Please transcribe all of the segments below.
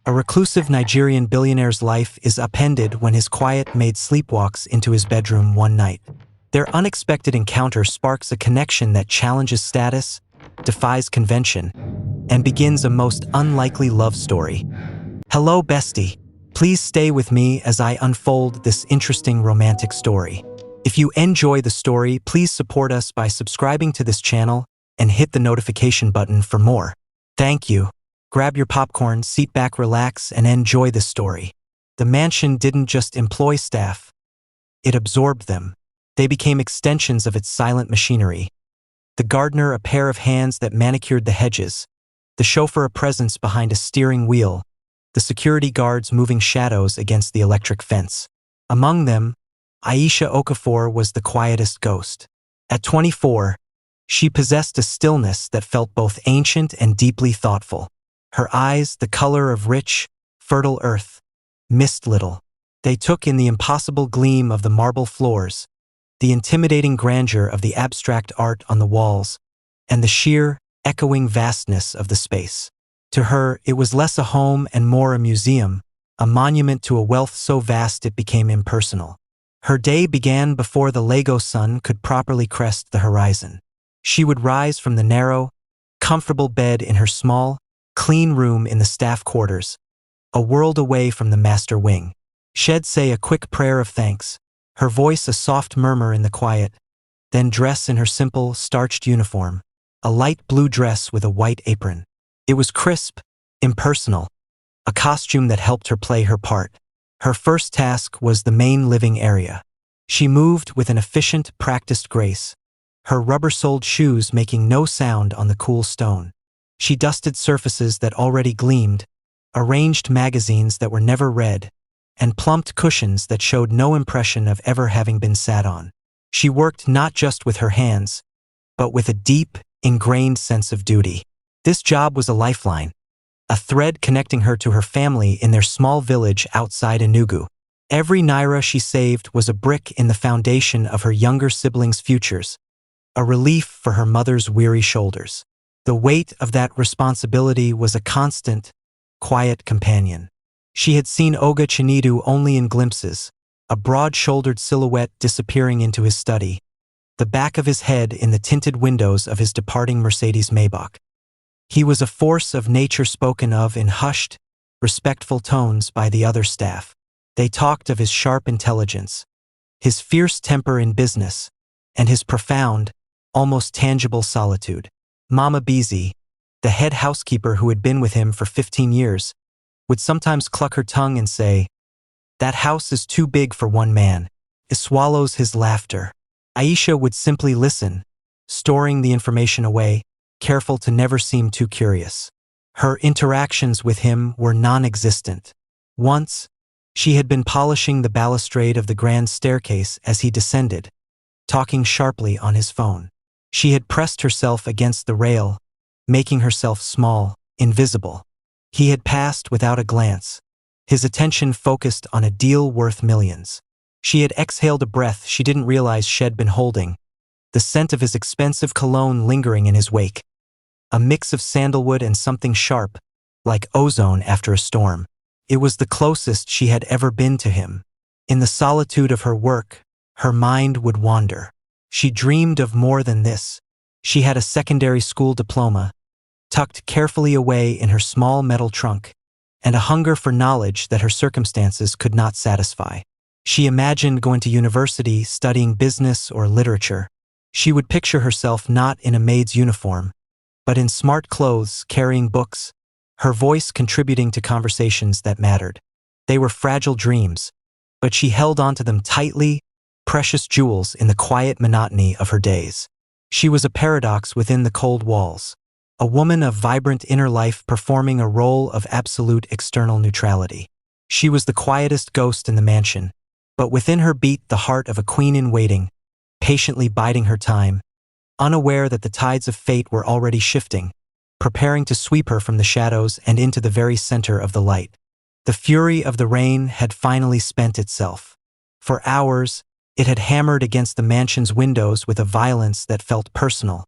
A reclusive Nigerian billionaire's life is upended when his quiet maid sleepwalks into his bedroom one night. Their unexpected encounter sparks a connection that challenges status, defies convention, and begins a most unlikely love story. Hello, bestie. Please stay with me as I unfold this interesting romantic story. If you enjoy the story, please support us by subscribing to this channel and hit the notification button for more. Thank you. Grab your popcorn, sit back, relax, and enjoy this story. The mansion didn't just employ staff. It absorbed them. They became extensions of its silent machinery. The gardener a pair of hands that manicured the hedges. The chauffeur a presence behind a steering wheel. The security guards moving shadows against the electric fence. Among them, Aisha Okafor was the quietest ghost. At 24, she possessed a stillness that felt both ancient and deeply thoughtful. Her eyes, the color of rich, fertile earth, missed little. They took in the impossible gleam of the marble floors, the intimidating grandeur of the abstract art on the walls, and the sheer, echoing vastness of the space. To her, it was less a home and more a museum, a monument to a wealth so vast it became impersonal. Her day began before the Lego sun could properly crest the horizon. She would rise from the narrow, comfortable bed in her small, clean room in the staff quarters, a world away from the master wing. She'd say a quick prayer of thanks, her voice a soft murmur in the quiet, then dress in her simple, starched uniform, a light blue dress with a white apron. It was crisp, impersonal, a costume that helped her play her part. Her first task was the main living area. She moved with an efficient, practiced grace, her rubber-soled shoes making no sound on the cool stone. She dusted surfaces that already gleamed, arranged magazines that were never read, and plumped cushions that showed no impression of ever having been sat on. She worked not just with her hands, but with a deep, ingrained sense of duty. This job was a lifeline, a thread connecting her to her family in their small village outside Enugu. Every naira she saved was a brick in the foundation of her younger siblings' futures, a relief for her mother's weary shoulders. The weight of that responsibility was a constant, quiet companion. She had seen Oga Chinedu only in glimpses, a broad-shouldered silhouette disappearing into his study, the back of his head in the tinted windows of his departing Mercedes Maybach. He was a force of nature spoken of in hushed, respectful tones by the other staff. They talked of his sharp intelligence, his fierce temper in business, and his profound, almost tangible solitude. Mama Beezy, the head housekeeper who had been with him for 15 years, would sometimes cluck her tongue and say, "That house is too big for one man. It swallows his laughter." Aisha would simply listen, storing the information away, careful to never seem too curious. Her interactions with him were non-existent. Once, she had been polishing the balustrade of the grand staircase as he descended, talking sharply on his phone. She had pressed herself against the rail, making herself small, invisible. He had passed without a glance, his attention focused on a deal worth millions. She had exhaled a breath she didn't realize she'd been holding, the scent of his expensive cologne lingering in his wake. A mix of sandalwood and something sharp, like ozone after a storm. It was the closest she had ever been to him. In the solitude of her work, her mind would wander. She dreamed of more than this. She had a secondary school diploma, tucked carefully away in her small metal trunk, and a hunger for knowledge that her circumstances could not satisfy. She imagined going to university, studying business or literature. She would picture herself not in a maid's uniform, but in smart clothes, carrying books, her voice contributing to conversations that mattered. They were fragile dreams, but she held onto them tightly, precious jewels in the quiet monotony of her days. She was a paradox within the cold walls, a woman of vibrant inner life performing a role of absolute external neutrality. She was the quietest ghost in the mansion, but within her beat the heart of a queen in waiting, patiently biding her time, unaware that the tides of fate were already shifting, preparing to sweep her from the shadows and into the very center of the light. The fury of the rain had finally spent itself. For hours, it had hammered against the mansion's windows with a violence that felt personal,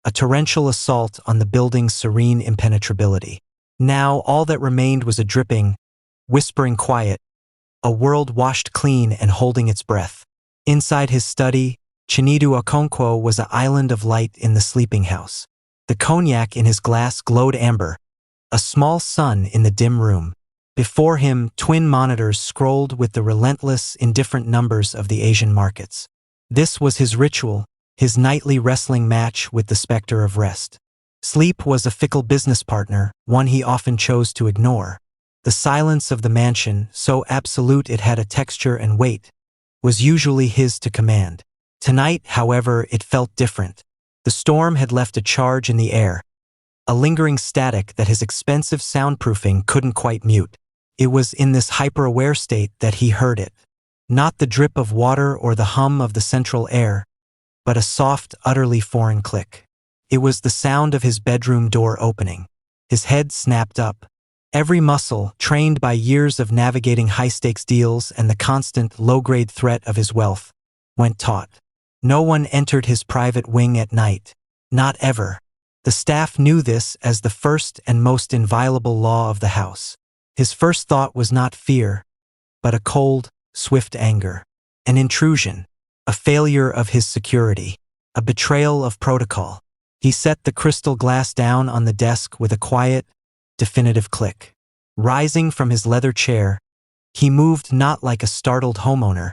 a torrential assault on the building's serene impenetrability. Now all that remained was a dripping, whispering quiet, a world washed clean and holding its breath. Inside his study, Chinedu Okonkwo was an island of light in the sleeping house. The cognac in his glass glowed amber, a small sun in the dim room. Before him, twin monitors scrolled with the relentless, indifferent numbers of the Asian markets. This was his ritual, his nightly wrestling match with the specter of rest. Sleep was a fickle business partner, one he often chose to ignore. The silence of the mansion, so absolute it had a texture and weight, was usually his to command. Tonight, however, it felt different. The storm had left a charge in the air, a lingering static that his expensive soundproofing couldn't quite mute. It was in this hyper-aware state that he heard it. Not the drip of water or the hum of the central air, but a soft, utterly foreign click. It was the sound of his bedroom door opening. His head snapped up. Every muscle, trained by years of navigating high-stakes deals and the constant, low-grade threat of his wealth, went taut. No one entered his private wing at night. Not ever. The staff knew this as the first and most inviolable law of the house. His first thought was not fear, but a cold, swift anger. An intrusion. A failure of his security. A betrayal of protocol. He set the crystal glass down on the desk with a quiet, definitive click. Rising from his leather chair, he moved not like a startled homeowner,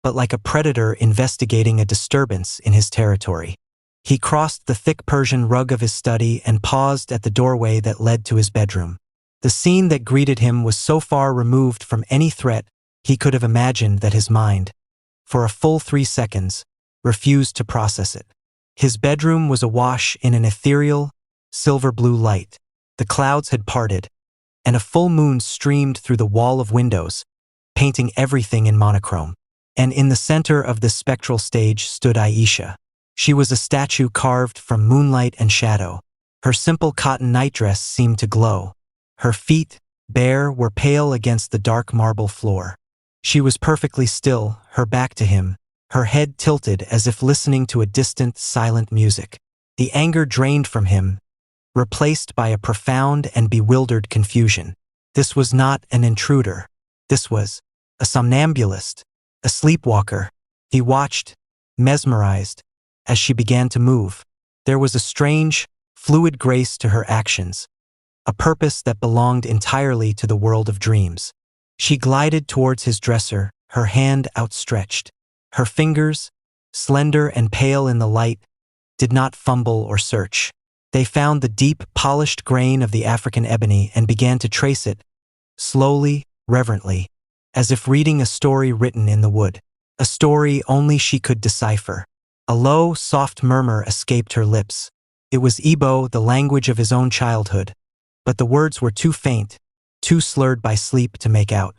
but like a predator investigating a disturbance in his territory. He crossed the thick Persian rug of his study and paused at the doorway that led to his bedroom. The scene that greeted him was so far removed from any threat he could have imagined that his mind, for a full 3 seconds, refused to process it. His bedroom was awash in an ethereal, silver-blue light. The clouds had parted, and a full moon streamed through the wall of windows, painting everything in monochrome. And in the center of this spectral stage stood Aisha. She was a statue carved from moonlight and shadow. Her simple cotton nightdress seemed to glow. Her feet, bare, were pale against the dark marble floor. She was perfectly still, her back to him, her head tilted as if listening to a distant, silent music. The anger drained from him, replaced by a profound and bewildered confusion. This was not an intruder. This was a somnambulist, a sleepwalker. He watched, mesmerized, as she began to move. There was a strange, fluid grace to her actions, a purpose that belonged entirely to the world of dreams. She glided towards his dresser, her hand outstretched. Her fingers, slender and pale in the light, did not fumble or search. They found the deep, polished grain of the African ebony and began to trace it, slowly, reverently, as if reading a story written in the wood. A story only she could decipher. A low, soft murmur escaped her lips. It was Igbo, the language of his own childhood. But the words were too faint, too slurred by sleep to make out.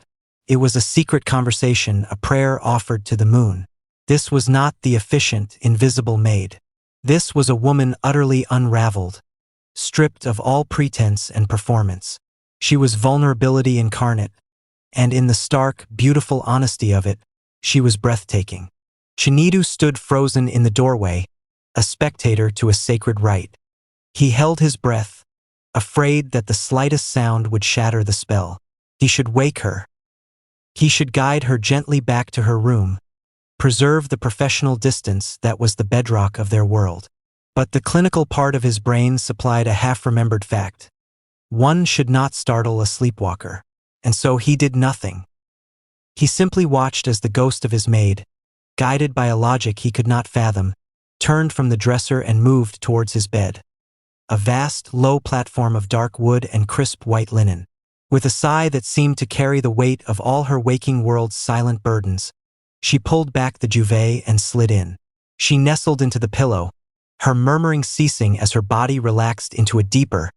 It was a secret conversation, a prayer offered to the moon. This was not the efficient, invisible maid. This was a woman utterly unraveled, stripped of all pretense and performance. She was vulnerability incarnate, and in the stark, beautiful honesty of it, she was breathtaking. Chinedu stood frozen in the doorway, a spectator to a sacred rite. He held his breath, afraid that the slightest sound would shatter the spell. He should wake her. He should guide her gently back to her room, preserve the professional distance that was the bedrock of their world. But the clinical part of his brain supplied a half-remembered fact. One should not startle a sleepwalker. And so he did nothing. He simply watched as the ghost of his maid, guided by a logic he could not fathom, turned from the dresser and moved towards his bed. A vast, low platform of dark wood and crisp white linen. With a sigh that seemed to carry the weight of all her waking world's silent burdens, she pulled back the duvet and slid in. She nestled into the pillow, her murmuring ceasing as her body relaxed into a deeper,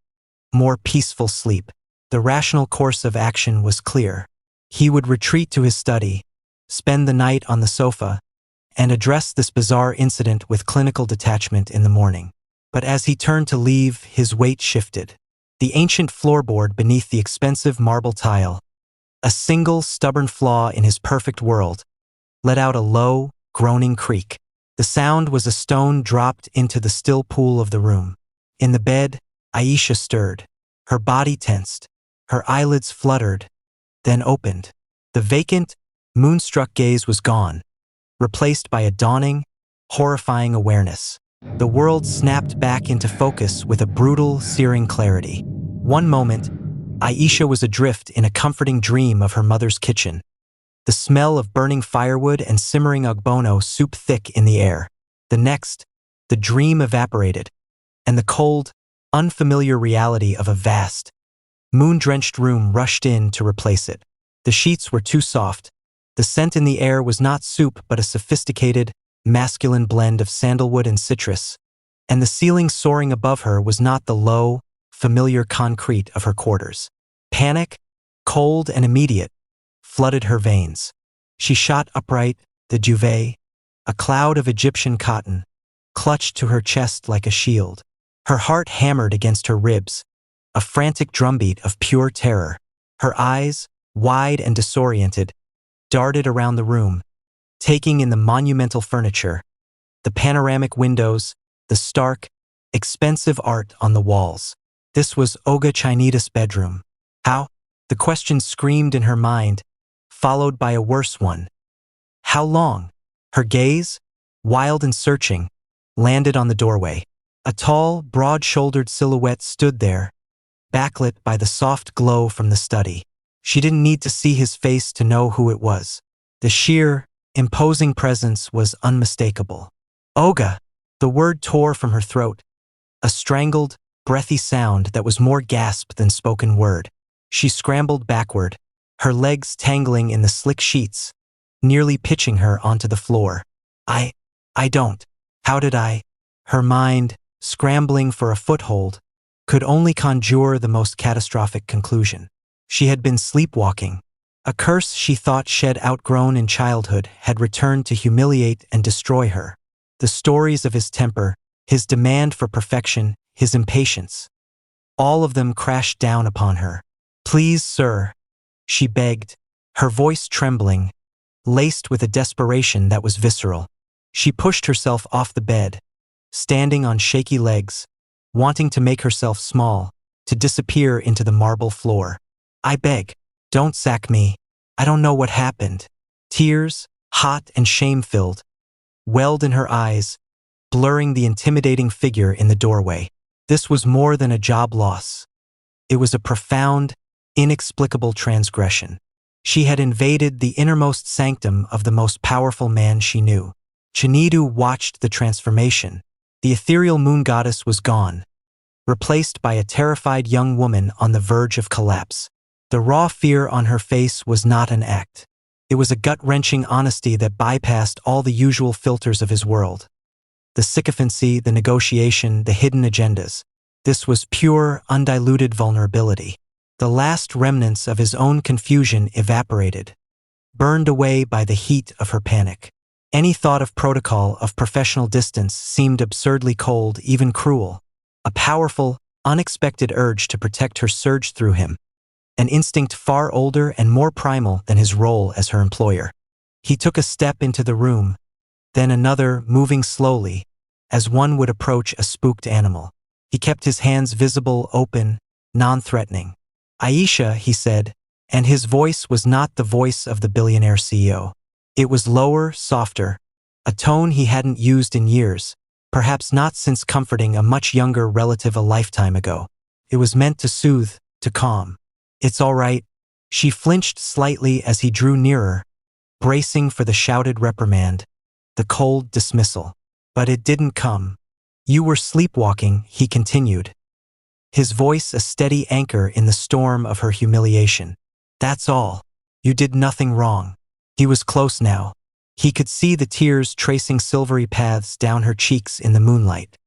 more peaceful sleep. The rational course of action was clear. He would retreat to his study, spend the night on the sofa, and address this bizarre incident with clinical detachment in the morning. But as he turned to leave, his weight shifted. The ancient floorboard beneath the expensive marble tile, a single stubborn flaw in his perfect world, let out a low, groaning creak. The sound was a stone dropped into the still pool of the room. In the bed, Aisha stirred. Her body tensed. Her eyelids fluttered, then opened. The vacant, moonstruck gaze was gone, replaced by a dawning, horrifying awareness. The world snapped back into focus with a brutal, searing clarity. One moment, Aisha was adrift in a comforting dream of her mother's kitchen. The smell of burning firewood and simmering ogbono soup thick in the air. The next, the dream evaporated, and the cold, unfamiliar reality of a vast, moon-drenched room rushed in to replace it. The sheets were too soft. The scent in the air was not soup but a sophisticated, masculine blend of sandalwood and citrus, and the ceiling soaring above her was not the low, familiar concrete of her quarters. Panic, cold and immediate, flooded her veins. She shot upright, the duvet, a cloud of Egyptian cotton, clutched to her chest like a shield. Her heart hammered against her ribs, a frantic drumbeat of pure terror. Her eyes, wide and disoriented, darted around the room, taking in the monumental furniture, the panoramic windows, the stark, expensive art on the walls. This was Olga Chinita's bedroom. How? The question screamed in her mind, followed by a worse one. How long? Her gaze, wild and searching, landed on the doorway. A tall, broad-shouldered silhouette stood there, backlit by the soft glow from the study. She didn't need to see his face to know who it was. The sheer, imposing presence was unmistakable. Olga! The word tore from her throat, a strangled, breathy sound that was more gasp than spoken word. She scrambled backward, her legs tangling in the slick sheets, nearly pitching her onto the floor. I don't. How did I? Her mind, scrambling for a foothold, could only conjure the most catastrophic conclusion. She had been sleepwalking. A curse she thought shed outgrown in childhood had returned to humiliate and destroy her. The stories of his temper, his demand for perfection, his impatience, all of them crashed down upon her. "Please, sir," she begged, her voice trembling, laced with a desperation that was visceral. She pushed herself off the bed, standing on shaky legs, wanting to make herself small, to disappear into the marble floor. "I beg, don't sack me. I don't know what happened." Tears, hot and shame-filled, welled in her eyes, blurring the intimidating figure in the doorway. This was more than a job loss. It was a profound, inexplicable transgression. She had invaded the innermost sanctum of the most powerful man she knew. Chinidu watched the transformation. The ethereal moon goddess was gone, replaced by a terrified young woman on the verge of collapse. The raw fear on her face was not an act. It was a gut-wrenching honesty that bypassed all the usual filters of his world. The sycophancy, the negotiation, the hidden agendas. This was pure, undiluted vulnerability. The last remnants of his own confusion evaporated, burned away by the heat of her panic. Any thought of protocol, of professional distance, seemed absurdly cold, even cruel. A powerful, unexpected urge to protect her surged through him, an instinct far older and more primal than his role as her employer. He took a step into the room, then another, moving slowly, as one would approach a spooked animal. He kept his hands visible, open, non-threatening. "Aisha," he said, and his voice was not the voice of the billionaire CEO. It was lower, softer, a tone he hadn't used in years, perhaps not since comforting a much younger relative a lifetime ago. It was meant to soothe, to calm. "It's all right." She flinched slightly as he drew nearer, bracing for the shouted reprimand, the cold dismissal. But it didn't come. "You were sleepwalking," he continued, his voice a steady anchor in the storm of her humiliation. "That's all. You did nothing wrong." He was close now. He could see the tears tracing silvery paths down her cheeks in the moonlight.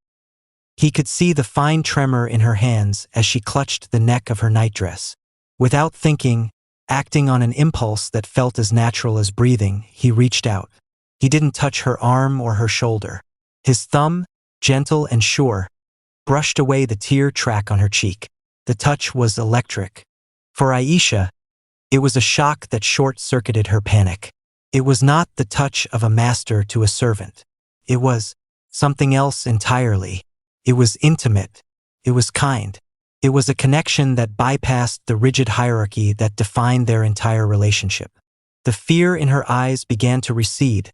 He could see the fine tremor in her hands as she clutched the neck of her nightdress. Without thinking, acting on an impulse that felt as natural as breathing, he reached out. He didn't touch her arm or her shoulder. His thumb, gentle and sure, brushed away the tear track on her cheek. The touch was electric. For Aisha, it was a shock that short-circuited her panic. It was not the touch of a master to a servant. It was something else entirely. It was intimate. It was kind. It was a connection that bypassed the rigid hierarchy that defined their entire relationship. The fear in her eyes began to recede,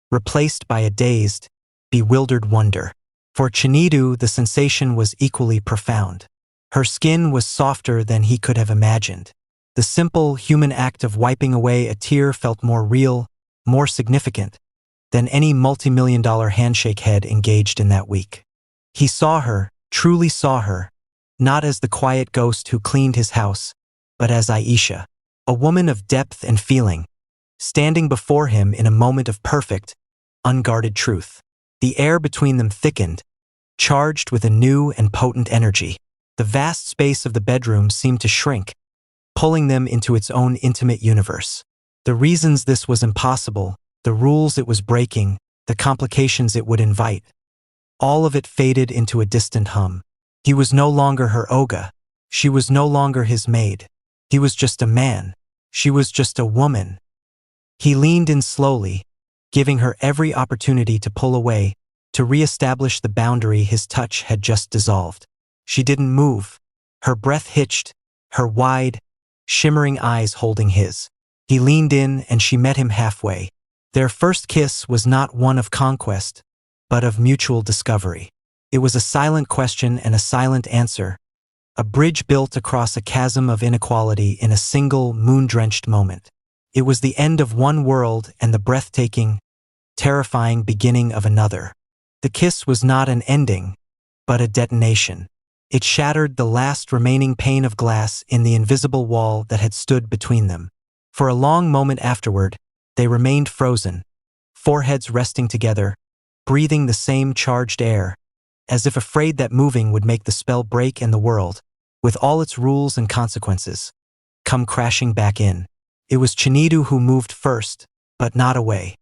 replaced by a dazed, bewildered wonder. For Chinedu, the sensation was equally profound. Her skin was softer than he could have imagined. The simple human act of wiping away a tear felt more real, more significant, than any multi-million-dollar handshake had engaged in that week. He saw her, truly saw her, not as the quiet ghost who cleaned his house, but as Aisha, a woman of depth and feeling, standing before him in a moment of perfect, unguarded truth. The air between them thickened, charged with a new and potent energy. The vast space of the bedroom seemed to shrink, pulling them into its own intimate universe. The reasons this was impossible, the rules it was breaking, the complications it would invite, all of it faded into a distant hum. He was no longer her Oga. She was no longer his maid. He was just a man. She was just a woman. He leaned in slowly, giving her every opportunity to pull away, to re-establish the boundary his touch had just dissolved. She didn't move, her breath hitched, her wide, shimmering eyes holding his. He leaned in and she met him halfway. Their first kiss was not one of conquest, but of mutual discovery. It was a silent question and a silent answer, a bridge built across a chasm of inequality in a single, moon-drenched moment. It was the end of one world and the breathtaking, terrifying beginning of another. The kiss was not an ending, but a detonation. It shattered the last remaining pane of glass in the invisible wall that had stood between them. For a long moment afterward, they remained frozen, foreheads resting together, breathing the same charged air, as if afraid that moving would make the spell break and the world, with all its rules and consequences, come crashing back in. It was Chinedu who moved first, but not away.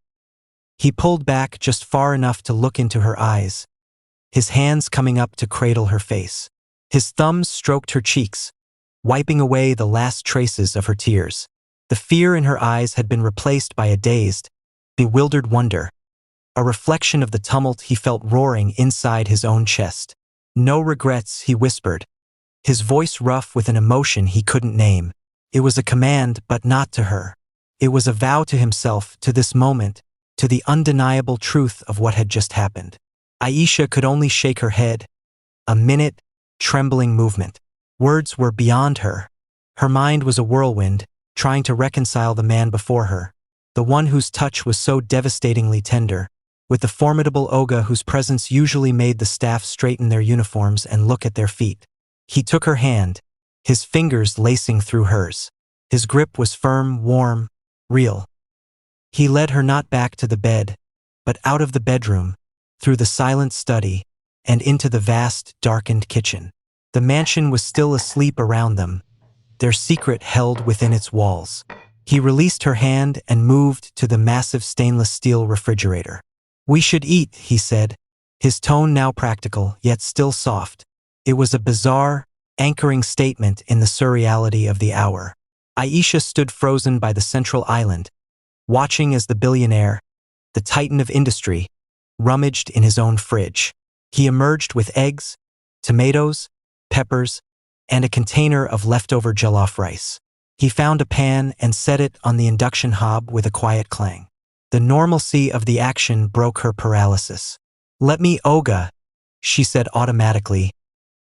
He pulled back just far enough to look into her eyes, his hands coming up to cradle her face. His thumbs stroked her cheeks, wiping away the last traces of her tears. The fear in her eyes had been replaced by a dazed, bewildered wonder, a reflection of the tumult he felt roaring inside his own chest. "No regrets," he whispered, his voice rough with an emotion he couldn't name. It was a command, but not to her. It was a vow to himself, to this moment, to the undeniable truth of what had just happened. Aisha could only shake her head, a minute, trembling movement. Words were beyond her. Her mind was a whirlwind, trying to reconcile the man before her, the one whose touch was so devastatingly tender, with the formidable Oga whose presence usually made the staff straighten their uniforms and look at their feet. He took her hand, his fingers lacing through hers. His grip was firm, warm, real. He led her not back to the bed, but out of the bedroom, through the silent study, and into the vast, darkened kitchen. The mansion was still asleep around them, their secret held within its walls. He released her hand and moved to the massive stainless steel refrigerator. "We should eat," he said, his tone now practical, yet still soft. It was a bizarre, anchoring statement in the surreality of the hour. Aisha stood frozen by the central island, watching as the billionaire, the titan of industry, rummaged in his own fridge. He emerged with eggs, tomatoes, peppers, and a container of leftover jollof rice. He found a pan and set it on the induction hob with a quiet clang. The normalcy of the action broke her paralysis. "Let me, Oga," she said automatically,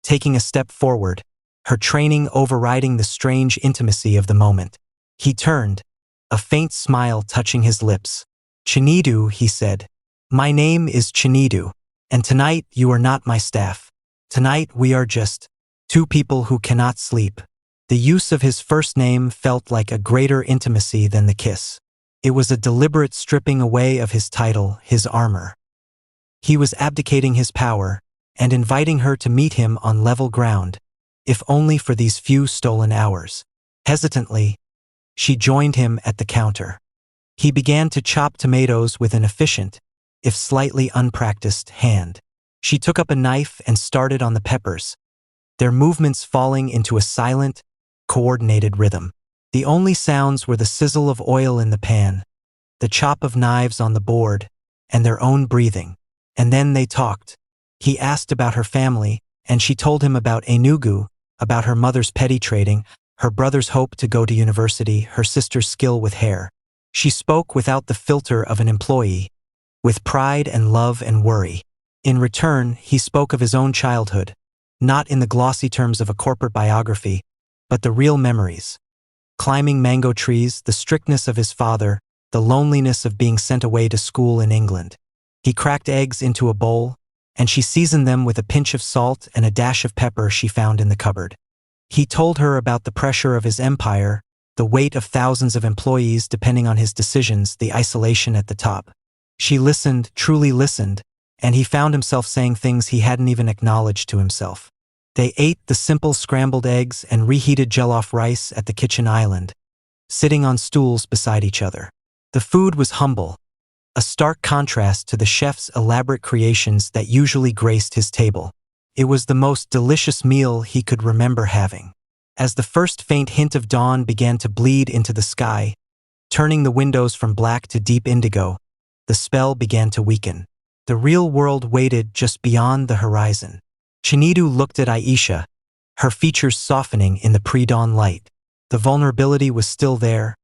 taking a step forward, her training overriding the strange intimacy of the moment. He turned, a faint smile touching his lips. "Chinedu," he said. "My name is Chinedu, and tonight you are not my staff. Tonight we are just two people who cannot sleep." The use of his first name felt like a greater intimacy than the kiss. It was a deliberate stripping away of his title, his armor. He was abdicating his power and inviting her to meet him on level ground, if only for these few stolen hours. Hesitantly, she joined him at the counter. He began to chop tomatoes with an efficient, if slightly unpracticed, hand. She took up a knife and started on the peppers, their movements falling into a silent, coordinated rhythm. The only sounds were the sizzle of oil in the pan, the chop of knives on the board, and their own breathing. And then they talked. He asked about her family, and she told him about Enugu, about her mother's petty trading, her brother's hope to go to university, her sister's skill with hair. She spoke without the filter of an employee, with pride and love and worry. In return, he spoke of his own childhood, not in the glossy terms of a corporate biography, but the real memories. Climbing mango trees, the strictness of his father, the loneliness of being sent away to school in England. He cracked eggs into a bowl, and she seasoned them with a pinch of salt and a dash of pepper she found in the cupboard. He told her about the pressure of his empire, the weight of thousands of employees depending on his decisions, the isolation at the top. She listened, truly listened, and he found himself saying things he hadn't even acknowledged to himself. They ate the simple scrambled eggs and reheated jollof rice at the kitchen island, sitting on stools beside each other. The food was humble, a stark contrast to the chef's elaborate creations that usually graced his table. It was the most delicious meal he could remember having. As the first faint hint of dawn began to bleed into the sky, turning the windows from black to deep indigo, the spell began to weaken. The real world waited just beyond the horizon. Chinedu looked at Aisha, her features softening in the pre-dawn light. The vulnerability was still there,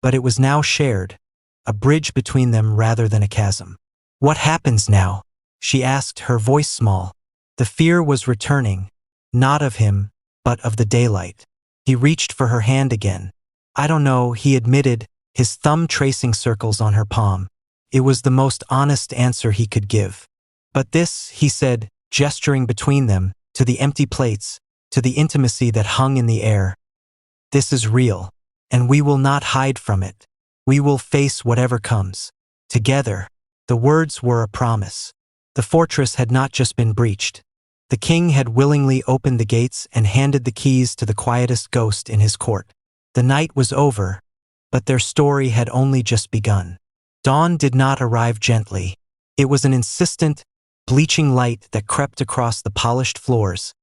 but it was now shared, a bridge between them rather than a chasm. "What happens now?" she asked, her voice small. The fear was returning, not of him, but of the daylight. He reached for her hand again. "I don't know," he admitted, his thumb tracing circles on her palm. It was the most honest answer he could give. "But this," he said, gesturing between them, to the empty plates, to the intimacy that hung in the air. "This is real, and we will not hide from it. We will face whatever comes. Together." The words were a promise. The fortress had not just been breached. The king had willingly opened the gates and handed the keys to the quietest ghost in his court. The night was over, but their story had only just begun. Dawn did not arrive gently. It was an insistent, bleaching light that crept across the polished floors,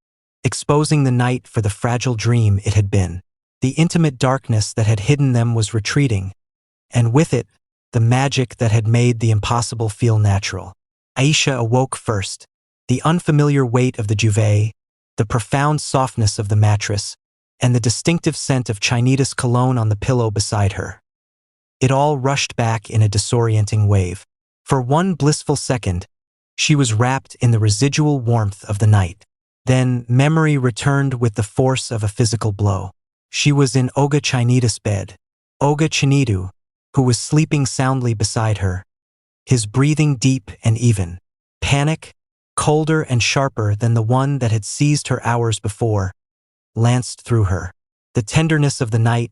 exposing the night for the fragile dream it had been. The intimate darkness that had hidden them was retreating, and with it, the magic that had made the impossible feel natural. Aisha awoke first. The unfamiliar weight of the duvet, the profound softness of the mattress, and the distinctive scent of Chineda's cologne on the pillow beside her. It all rushed back in a disorienting wave. For one blissful second, she was wrapped in the residual warmth of the night. Then memory returned with the force of a physical blow. She was in Oga Chineda's bed. Oga Chinedu, who was sleeping soundly beside her, his breathing deep and even. Panic, colder and sharper than the one that had seized her hours before, lanced through her. The tenderness of the night,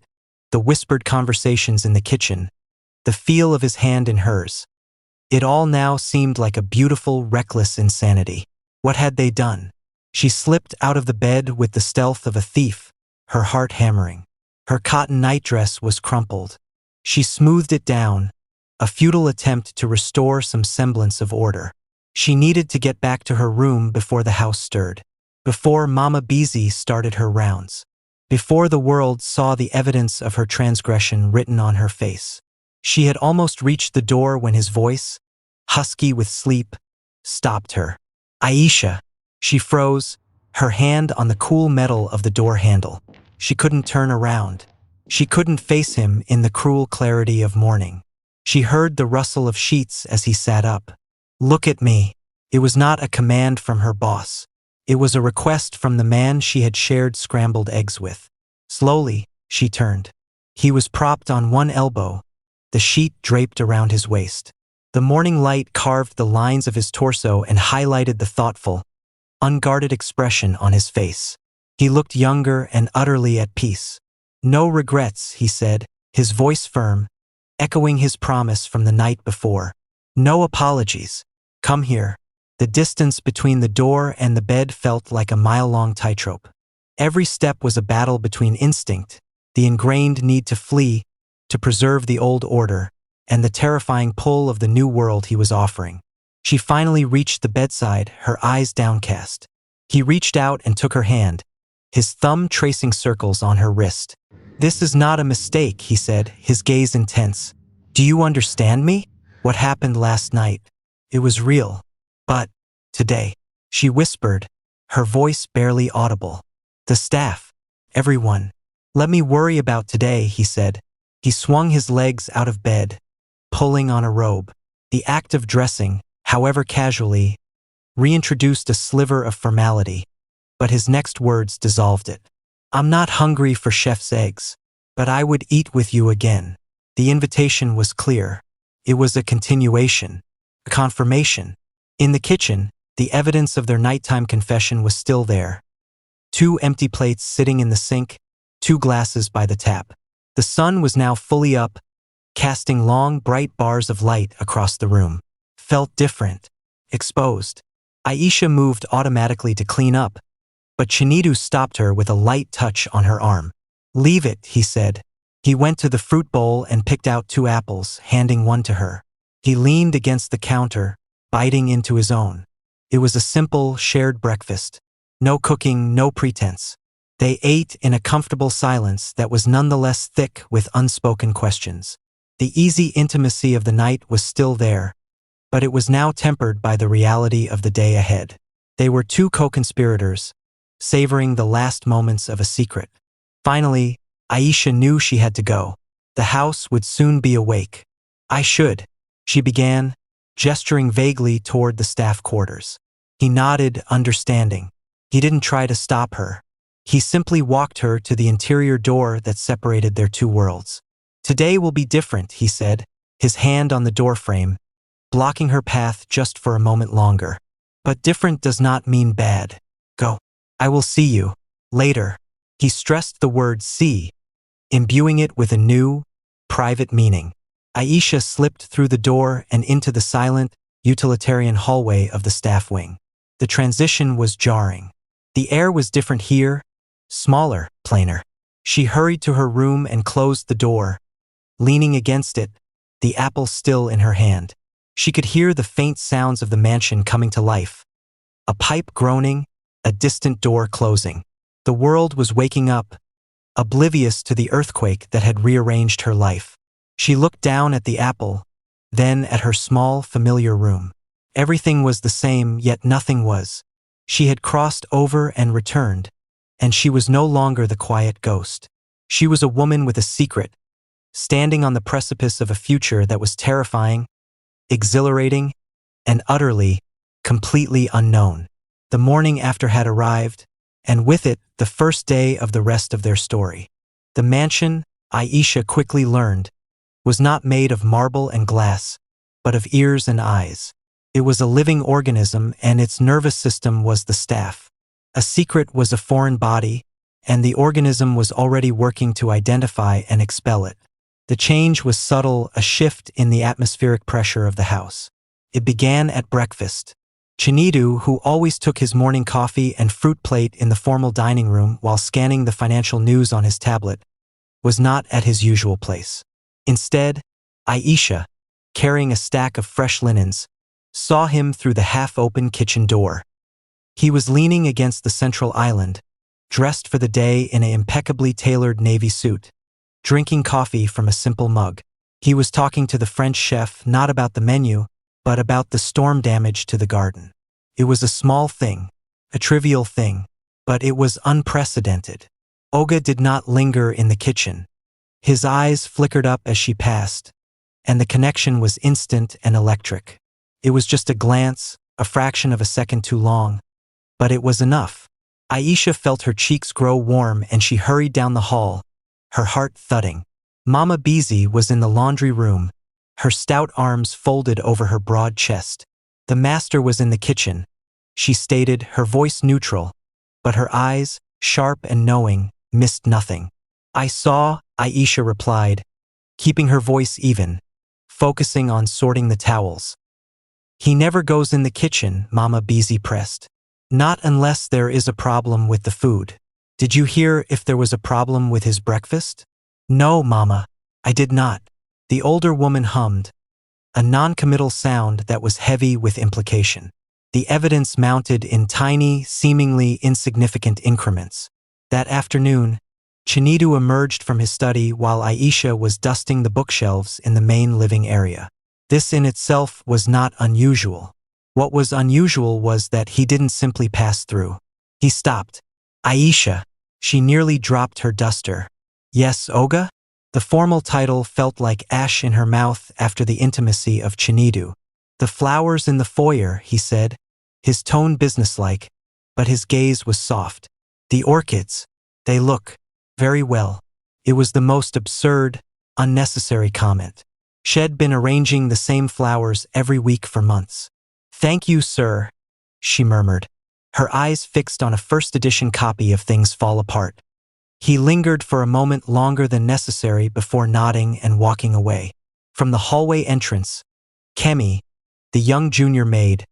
the whispered conversations in the kitchen, the feel of his hand in hers. It all now seemed like a beautiful, reckless insanity. What had they done? She slipped out of the bed with the stealth of a thief, her heart hammering. Her cotton nightdress was crumpled. She smoothed it down, a futile attempt to restore some semblance of order. She needed to get back to her room before the house stirred, before Mama Beezy started her rounds, before the world saw the evidence of her transgression written on her face. She had almost reached the door when his voice, husky with sleep, stopped her. "Aisha." She froze, her hand on the cool metal of the door handle. She couldn't turn around. She couldn't face him in the cruel clarity of morning. She heard the rustle of sheets as he sat up. "Look at me." It was not a command from her boss. It was a request from the man she had shared scrambled eggs with. Slowly, she turned. He was propped on one elbow, the sheet draped around his waist. The morning light carved the lines of his torso and highlighted the thoughtful, unguarded expression on his face. He looked younger and utterly at peace. "No regrets," he said, his voice firm, echoing his promise from the night before. "No apologies. Come here." The distance between the door and the bed felt like a mile-long tightrope. Every step was a battle between instinct, the ingrained need to flee, to preserve the old order, and the terrifying pull of the new world he was offering. She finally reached the bedside, her eyes downcast. He reached out and took her hand, his thumb tracing circles on her wrist. "This is not a mistake," he said, his gaze intense. "Do you understand me? What happened last night? It was real. But today," she whispered, her voice barely audible. The staff. Everyone. Let me worry about today, he said. He swung his legs out of bed, pulling on a robe. The act of dressing, however casually, reintroduced a sliver of formality, but his next words dissolved it. I'm not hungry for chef's eggs, but I would eat with you again. The invitation was clear. It was a continuation, a confirmation. In the kitchen, the evidence of their nighttime confession was still there. 2 empty plates sitting in the sink, 2 glasses by the tap. The sun was now fully up, casting long, bright bars of light across the room. Felt different, exposed. Aisha moved automatically to clean up, but Chinedu stopped her with a light touch on her arm. Leave it, he said. He went to the fruit bowl and picked out 2 apples, handing one to her. He leaned against the counter, biting into his own. It was a simple, shared breakfast. No cooking, no pretense. They ate in a comfortable silence that was nonetheless thick with unspoken questions. The easy intimacy of the night was still there, but it was now tempered by the reality of the day ahead. They were 2 co-conspirators, savoring the last moments of a secret. Finally, Aisha knew she had to go. The house would soon be awake. I should, she began, gesturing vaguely toward the staff quarters. He nodded, understanding. He didn't try to stop her. He simply walked her to the interior door that separated their 2 worlds. Today will be different, he said, his hand on the doorframe, blocking her path just for a moment longer. But different does not mean bad. Go. I will see you. Later. He stressed the word see, imbuing it with a new, private meaning. Aisha slipped through the door and into the silent, utilitarian hallway of the staff wing. The transition was jarring. The air was different here, smaller, plainer. She hurried to her room and closed the door, leaning against it, the apple still in her hand. She could hear the faint sounds of the mansion coming to life. A pipe groaning, a distant door closing. The world was waking up, oblivious to the earthquake that had rearranged her life. She looked down at the apple, then at her small, familiar room. Everything was the same, yet nothing was. She had crossed over and returned, and she was no longer the quiet ghost. She was a woman with a secret, standing on the precipice of a future that was terrifying, exhilarating, and utterly, completely unknown. The morning after had arrived, and with it, the first day of the rest of their story. The mansion, Aisha quickly learned, was not made of marble and glass, but of ears and eyes. It was a living organism, and its nervous system was the staff. A secret was a foreign body, and the organism was already working to identify and expel it. The change was subtle, a shift in the atmospheric pressure of the house. It began at breakfast. Chinedu, who always took his morning coffee and fruit plate in the formal dining room while scanning the financial news on his tablet, was not at his usual place. Instead, Aisha, carrying a stack of fresh linens, saw him through the half-open kitchen door. He was leaning against the central island, dressed for the day in an impeccably tailored navy suit, drinking coffee from a simple mug. He was talking to the French chef not about the menu, but about the storm damage to the garden. It was a small thing, a trivial thing, but it was unprecedented. Olga did not linger in the kitchen. His eyes flickered up as she passed, and the connection was instant and electric. It was just a glance, a fraction of a second too long, but it was enough. Aisha felt her cheeks grow warm and she hurried down the hall, her heart thudding. Mama Beezy was in the laundry room, her stout arms folded over her broad chest. The master was in the kitchen, she stated, her voice neutral, but her eyes, sharp and knowing, missed nothing. I saw, Aisha replied, keeping her voice even, focusing on sorting the towels. He never goes in the kitchen, Mama Beezy pressed. Not unless there is a problem with the food. Did you hear if there was a problem with his breakfast? No, Mama, I did not. The older woman hummed, a non-committal sound that was heavy with implication. The evidence mounted in tiny, seemingly insignificant increments. That afternoon, Chinedu emerged from his study while Aisha was dusting the bookshelves in the main living area. This in itself was not unusual. What was unusual was that he didn't simply pass through. He stopped. Aisha, She nearly dropped her duster. Yes, Olga? The formal title felt like ash in her mouth after the intimacy of Chinidu. The flowers in the foyer, he said, his tone businesslike, but his gaze was soft. The orchids, they look very well. It was the most absurd, unnecessary comment. She'd been arranging the same flowers every week for months. Thank you, sir, she murmured, her eyes fixed on a first-edition copy of Things Fall Apart. He lingered for a moment longer than necessary before nodding and walking away. From the hallway entrance, Kemi, the young junior maid,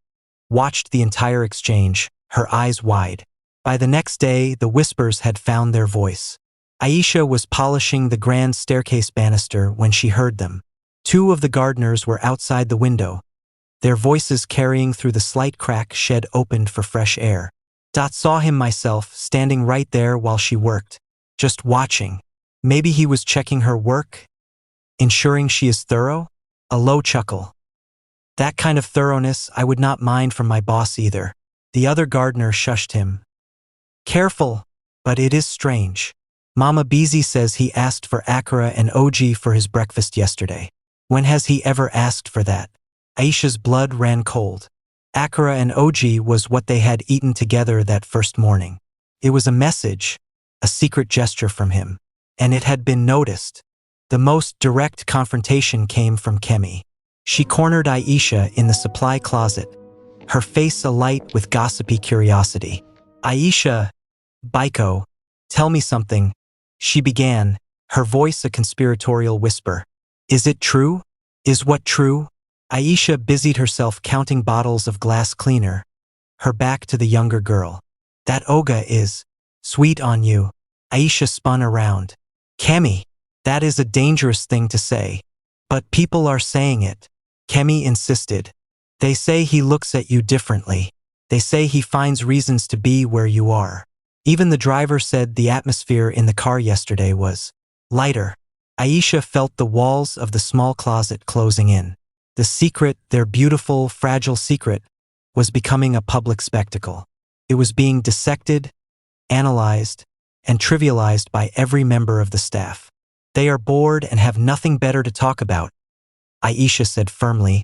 watched the entire exchange, her eyes wide. By the next day, the whispers had found their voice. Aisha was polishing the grand staircase banister when she heard them. Two of the gardeners were outside the window, their voices carrying through the slight crack shed opened for fresh air. Saw him myself, standing right there while she worked, just watching. Maybe he was checking her work, ensuring she is thorough? A low chuckle. That kind of thoroughness I would not mind from my boss either. The other gardener shushed him. Careful, but it is strange. Mama Beezy says he asked for akara and oji for his breakfast yesterday. When has he ever asked for that? Aisha's blood ran cold. Akara and oji was what they had eaten together that first morning. It was a message, a secret gesture from him. And it had been noticed. The most direct confrontation came from Kemi. She cornered Aisha in the supply closet, her face alight with gossipy curiosity. Aisha, Baiko, tell me something, she began, her voice a conspiratorial whisper. Is it true? Is what true? Aisha busied herself counting bottles of glass cleaner, her back to the younger girl. That Olga is sweet on you. Aisha spun around. Kemi, that is a dangerous thing to say. But people are saying it. Kemi insisted. They say he looks at you differently. They say he finds reasons to be where you are. Even the driver said the atmosphere in the car yesterday was lighter. Aisha felt the walls of the small closet closing in. The secret, their beautiful, fragile secret, was becoming a public spectacle. It was being dissected, analyzed, and trivialized by every member of the staff. They are bored and have nothing better to talk about, Aisha said firmly,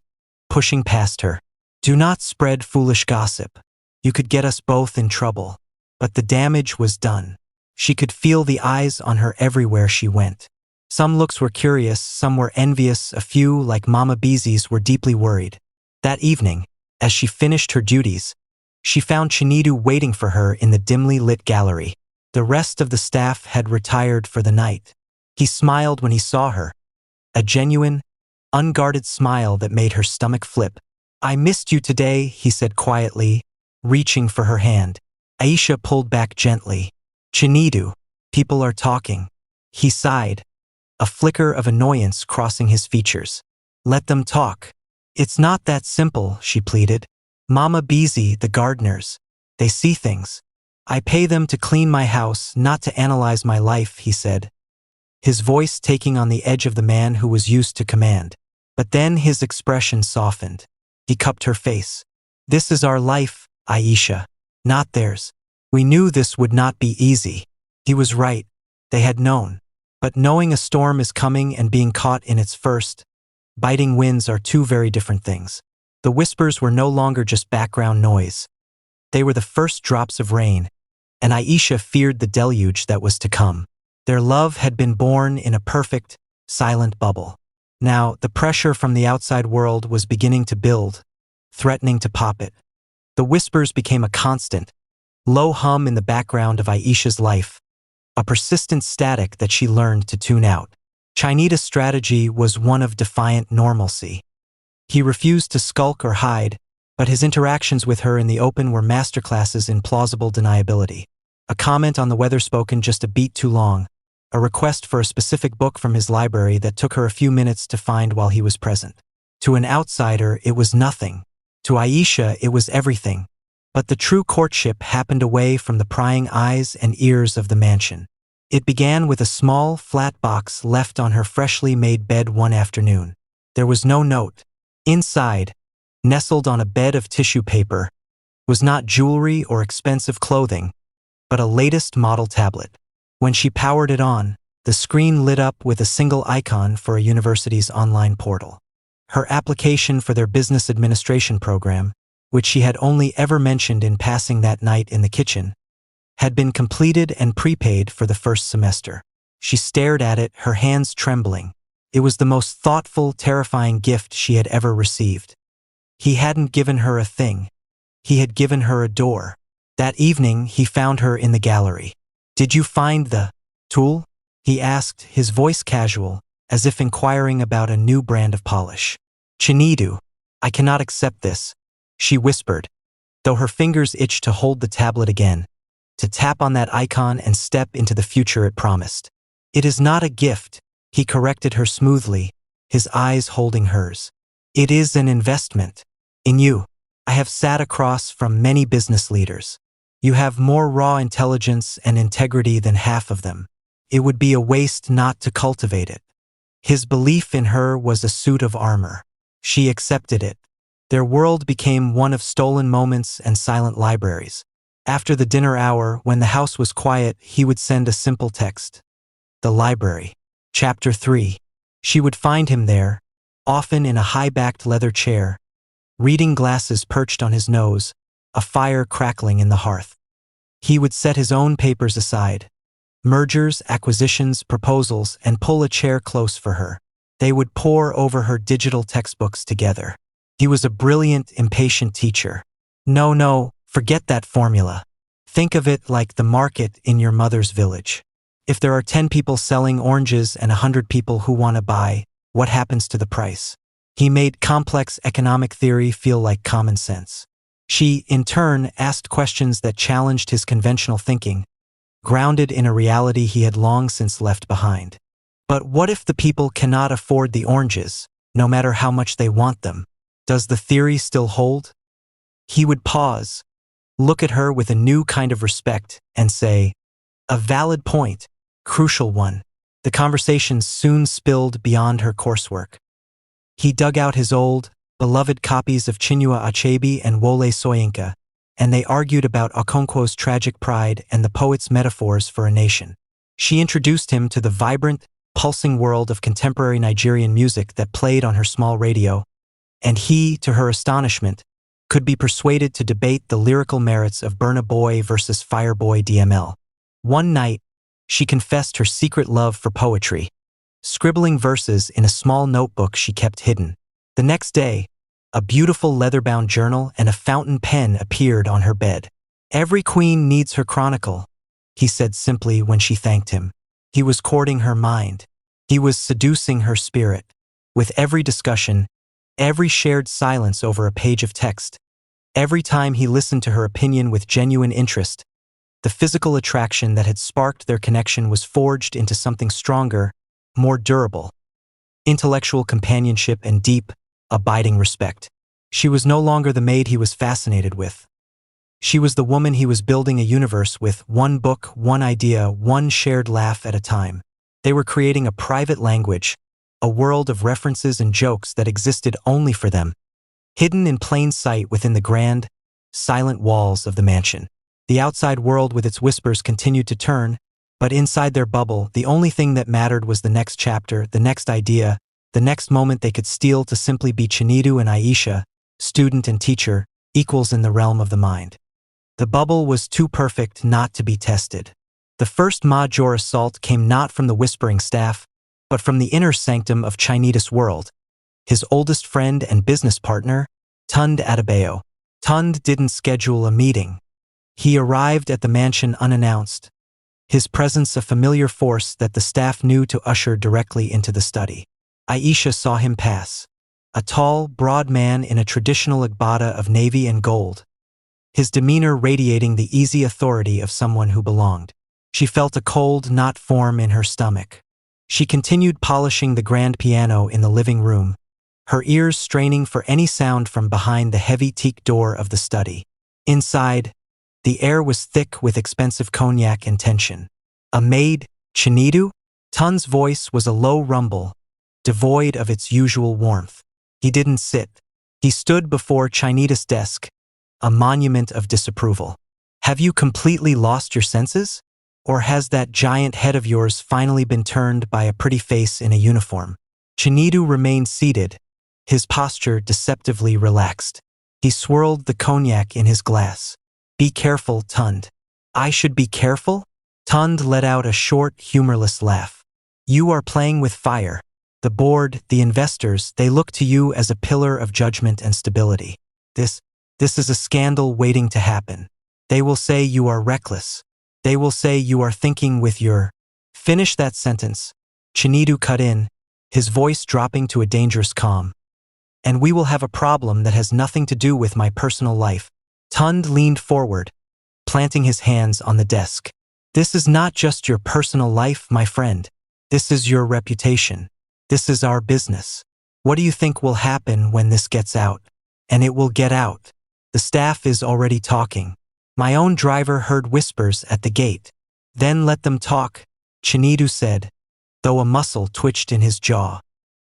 pushing past her. Do not spread foolish gossip. You could get us both in trouble. But the damage was done. She could feel the eyes on her everywhere she went. Some looks were curious, some were envious, a few, like Mama Beezy's, were deeply worried. That evening, as she finished her duties, she found Chinidu waiting for her in the dimly lit gallery. The rest of the staff had retired for the night. He smiled when he saw her, a genuine, unguarded smile that made her stomach flip. I missed you today, he said quietly, reaching for her hand. Aisha pulled back gently. Chinidu, people are talking. He sighed, a flicker of annoyance crossing his features. Let them talk. It's not that simple, she pleaded. Mama Beezy, the gardeners, they see things. I pay them to clean my house, not to analyze my life, he said, his voice taking on the edge of the man who was used to command. But then his expression softened. He cupped her face. This is our life, Aisha, not theirs. We knew this would not be easy. He was right. They had known. But knowing a storm is coming and being caught in its first, biting winds are two very different things. The whispers were no longer just background noise. They were the first drops of rain, and Aisha feared the deluge that was to come. Their love had been born in a perfect, silent bubble. Now, the pressure from the outside world was beginning to build, threatening to pop it. The whispers became a constant, low hum in the background of Aisha's life, a persistent static that she learned to tune out. Chinida's strategy was one of defiant normalcy. He refused to skulk or hide, but his interactions with her in the open were masterclasses in plausible deniability. A comment on the weather spoken just a beat too long, a request for a specific book from his library that took her a few minutes to find while he was present. To an outsider, it was nothing. To Aisha, it was everything. But the true courtship happened away from the prying eyes and ears of the mansion. It began with a small, flat box left on her freshly made bed one afternoon. There was no note. Inside, nestled on a bed of tissue paper, was not jewelry or expensive clothing, but a latest model tablet. When she powered it on, the screen lit up with a single icon for a university's online portal. Her application for their business administration program, which she had only ever mentioned in passing that night in the kitchen, had been completed and prepaid for the first semester. She stared at it, her hands trembling. It was the most thoughtful, terrifying gift she had ever received. He hadn't given her a thing. He had given her a door. That evening, he found her in the gallery. "Did you find the tool?" he asked, his voice casual, as if inquiring about a new brand of polish. "Chinidu, I cannot accept this," she whispered, though her fingers itched to hold the tablet again, to tap on that icon and step into the future it promised. "It is not a gift," he corrected her smoothly, his eyes holding hers. "It is an investment. In you. I have sat across from many business leaders. You have more raw intelligence and integrity than half of them. It would be a waste not to cultivate it." His belief in her was a suit of armor. She accepted it. Their world became one of stolen moments and silent libraries. After the dinner hour, when the house was quiet, he would send a simple text. The library. Chapter 3. She would find him there, often in a high-backed leather chair, reading glasses perched on his nose, a fire crackling in the hearth. He would set his own papers aside, mergers, acquisitions, proposals, and pull a chair close for her. They would pore over her digital textbooks together. He was a brilliant, impatient teacher. No, forget that formula. Think of it like the market in your mother's village. If there are 10 people selling oranges and 100 people who want to buy, what happens to the price? He made complex economic theory feel like common sense. She, in turn, asked questions that challenged his conventional thinking, grounded in a reality he had long since left behind. But what if the people cannot afford the oranges, no matter how much they want them? Does the theory still hold? He would pause, look at her with a new kind of respect, and say, "A valid point, crucial one." The conversation soon spilled beyond her coursework. He dug out his old, beloved copies of Chinua Achebe and Wole Soyinka, and they argued about Okonkwo's tragic pride and the poet's metaphors for a nation. She introduced him to the vibrant, pulsing world of contemporary Nigerian music that played on her small radio, and he, to her astonishment, could be persuaded to debate the lyrical merits of Burna Boy versus Fireboy DML. One night, she confessed her secret love for poetry, scribbling verses in a small notebook she kept hidden. The next day, a beautiful leather-bound journal and a fountain pen appeared on her bed. "Every queen needs her chronicle," he said simply when she thanked him. He was courting her mind. He was seducing her spirit. With every discussion, every shared silence over a page of text, every time he listened to her opinion with genuine interest, the physical attraction that had sparked their connection was forged into something stronger, more durable. Intellectual companionship and deep, abiding respect. She was no longer the maid he was fascinated with. She was the woman he was building a universe with, one book, one idea, one shared laugh at a time. They were creating a private language, a world of references and jokes that existed only for them, hidden in plain sight within the grand, silent walls of the mansion. The outside world with its whispers continued to turn, but inside their bubble, the only thing that mattered was the next chapter, the next idea, the next moment they could steal to simply be Chinidu and Aisha, student and teacher, equals in the realm of the mind. The bubble was too perfect not to be tested. The first major assault came not from the whispering staff, but from the inner sanctum of Chinida's world, his oldest friend and business partner, Tund Adebayo. Tund didn't schedule a meeting. He arrived at the mansion unannounced, his presence a familiar force that the staff knew to usher directly into the study. Aisha saw him pass, a tall, broad man in a traditional agbada of navy and gold, his demeanor radiating the easy authority of someone who belonged. She felt a cold, not form in her stomach. She continued polishing the grand piano in the living room, her ears straining for any sound from behind the heavy teak door of the study. Inside, the air was thick with expensive cognac and tension. "A maid, Chinidu?" Tun's voice was a low rumble, devoid of its usual warmth. He didn't sit. He stood before Chinida's desk, a monument of disapproval. Have you completely lost your senses? Or has that giant head of yours finally been turned by a pretty face in a uniform? Chinedu remained seated, his posture deceptively relaxed. He swirled the cognac in his glass. Be careful, Tund. I should be careful? Tund let out a short, humorless laugh. You are playing with fire. The board, the investors, they look to you as a pillar of judgment and stability. This is a scandal waiting to happen. They will say you are reckless. They will say you are thinking with your... Finish that sentence. Chinedu cut in, his voice dropping to a dangerous calm. And we will have a problem that has nothing to do with my personal life. Tund leaned forward, planting his hands on the desk. This is not just your personal life, my friend. This is your reputation. This is our business. What do you think will happen when this gets out? And it will get out. The staff is already talking. My own driver heard whispers at the gate. Then let them talk, Chinedu said, though a muscle twitched in his jaw.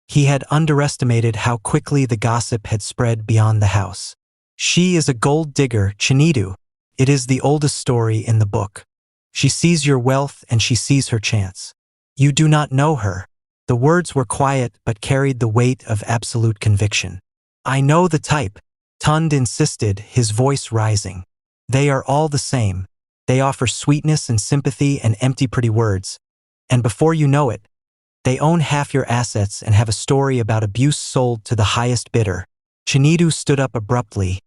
He had underestimated how quickly the gossip had spread beyond the house. She is a gold digger, Chinedu. It is the oldest story in the book. She sees your wealth and she sees her chance. You do not know her. The words were quiet but carried the weight of absolute conviction. I know the type, Tund insisted, his voice rising. They are all the same. They offer sweetness and sympathy and empty pretty words. And before you know it, they own half your assets and have a story about abuse sold to the highest bidder. Chinedu stood up abruptly,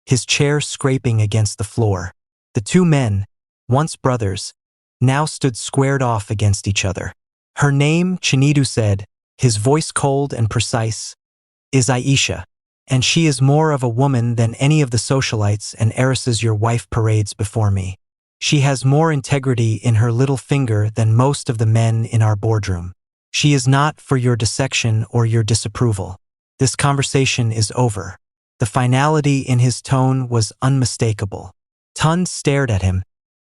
his chair scraping against the floor. The two men, once brothers, now stood squared off against each other. Her name, Chinedu said, his voice cold and precise, is Aisha. And she is more of a woman than any of the socialites and heiresses your wife parades before me. She has more integrity in her little finger than most of the men in our boardroom. She is not for your dissection or your disapproval. This conversation is over. The finality in his tone was unmistakable. Tund stared at him,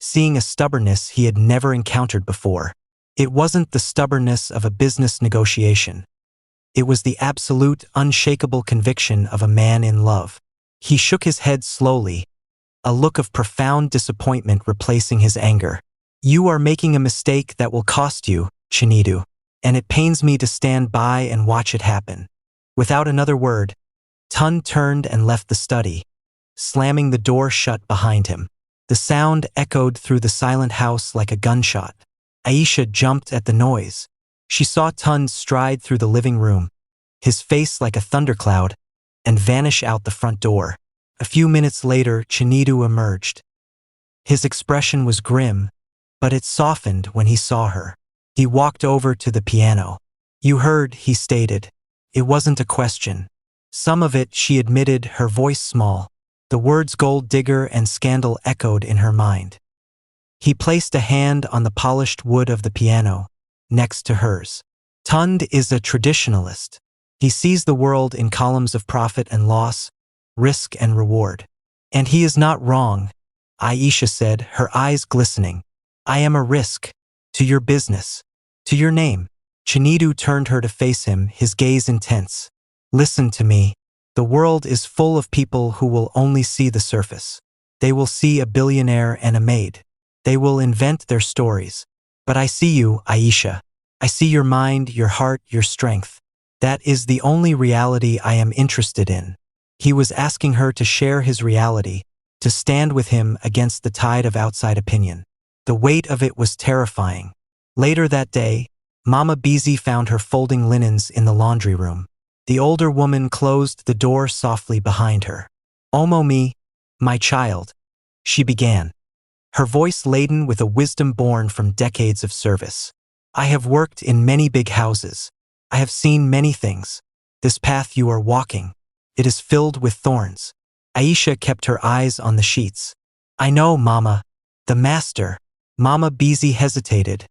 seeing a stubbornness he had never encountered before. It wasn't the stubbornness of a business negotiation. It was the absolute, unshakable conviction of a man in love. He shook his head slowly, a look of profound disappointment replacing his anger. You are making a mistake that will cost you, Chinedu, and it pains me to stand by and watch it happen. Without another word, Tund turned and left the study, slamming the door shut behind him. The sound echoed through the silent house like a gunshot. Aisha jumped at the noise. She saw Tund stride through the living room, his face like a thundercloud, and vanish out the front door. A few minutes later, Chinedu emerged. His expression was grim, but it softened when he saw her. He walked over to the piano. You heard, he stated. It wasn't a question. Some of it, she admitted, her voice small. The words gold digger and scandal echoed in her mind. He placed a hand on the polished wood of the piano, next to hers. Tund is a traditionalist. He sees the world in columns of profit and loss, risk and reward. And he is not wrong, Aisha said, her eyes glistening. I am a risk. To your business. To your name. Chinedu turned her to face him, his gaze intense. Listen to me. The world is full of people who will only see the surface. They will see a billionaire and a maid. They will invent their stories. But I see you, Aisha. I see your mind, your heart, your strength. That is the only reality I am interested in. He was asking her to share his reality, to stand with him against the tide of outside opinion. The weight of it was terrifying. Later that day, Mama Beezy found her folding linens in the laundry room. The older woman closed the door softly behind her. Omo me, my child, she began, her voice laden with a wisdom born from decades of service. I have worked in many big houses. I have seen many things. This path you are walking, it is filled with thorns. Aisha kept her eyes on the sheets. I know, Mama. The master. Mama Beezy hesitated,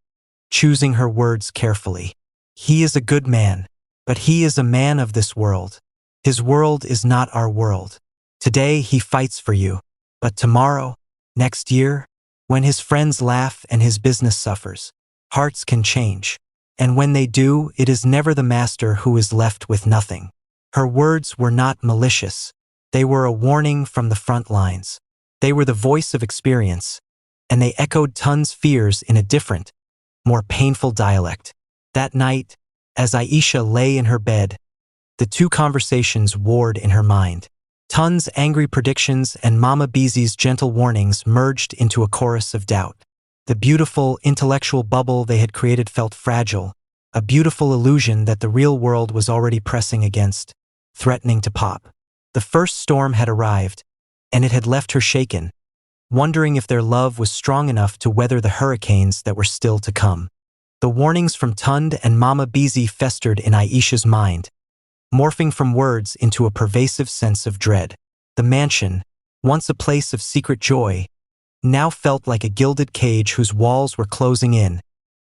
choosing her words carefully. He is a good man, but he is a man of this world. His world is not our world. Today he fights for you, but tomorrow, next year, when his friends laugh and his business suffers, hearts can change. And when they do, it is never the master who is left with nothing. Her words were not malicious. They were a warning from the front lines. They were the voice of experience, and they echoed Tun's fears in a different, more painful dialect. That night, as Aisha lay in her bed, the two conversations warred in her mind. Tun's angry predictions and Mama Beezy's gentle warnings merged into a chorus of doubt. The beautiful, intellectual bubble they had created felt fragile, a beautiful illusion that the real world was already pressing against, threatening to pop. The first storm had arrived, and it had left her shaken, wondering if their love was strong enough to weather the hurricanes that were still to come. The warnings from Tund and Mama Beezy festered in Aisha's mind, morphing from words into a pervasive sense of dread. The mansion, once a place of secret joy, now felt like a gilded cage whose walls were closing in,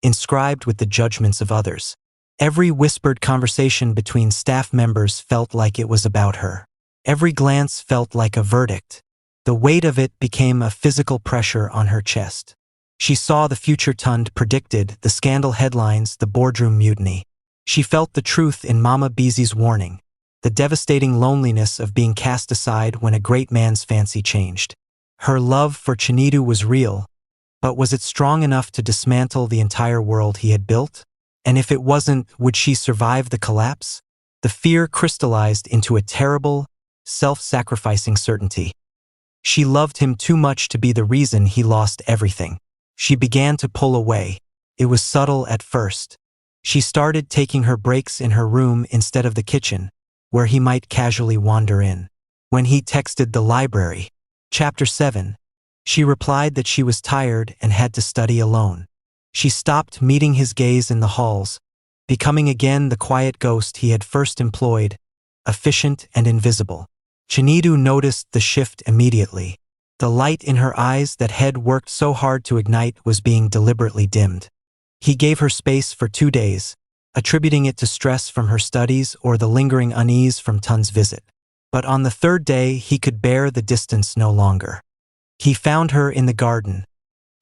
inscribed with the judgments of others. Every whispered conversation between staff members felt like it was about her. Every glance felt like a verdict. The weight of it became a physical pressure on her chest. She saw the future Tund predicted, the scandal headlines, the boardroom mutiny. She felt the truth in Mama Beezy's warning, the devastating loneliness of being cast aside when a great man's fancy changed. Her love for Chinedu was real, but was it strong enough to dismantle the entire world he had built? And if it wasn't, would she survive the collapse? The fear crystallized into a terrible, self-sacrificing certainty. She loved him too much to be the reason he lost everything. She began to pull away. It was subtle at first. She started taking her breaks in her room instead of the kitchen, where he might casually wander in. When he texted the library, Chapter 7, she replied that she was tired and had to study alone. She stopped meeting his gaze in the halls, becoming again the quiet ghost he had first employed, efficient and invisible. Chinedu noticed the shift immediately. The light in her eyes that had worked so hard to ignite was being deliberately dimmed. He gave her space for 2 days, attributing it to stress from her studies or the lingering unease from Tun's visit. But on the 3rd day, he could bear the distance no longer. He found her in the garden,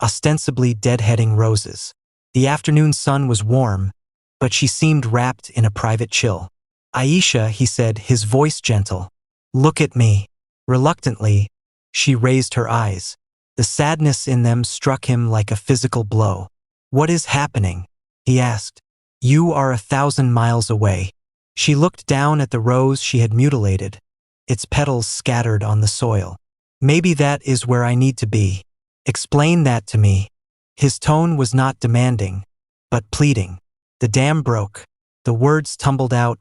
ostensibly deadheading roses. The afternoon sun was warm, but she seemed wrapped in a private chill. "Aisha," he said, his voice gentle. "Look at me." Reluctantly, she raised her eyes. The sadness in them struck him like a physical blow. "What is happening?" he asked. "You are 1,000 miles away." She looked down at the rose she had mutilated, its petals scattered on the soil. "Maybe that is where I need to be. Explain that to me." His tone was not demanding, but pleading. The dam broke. The words tumbled out,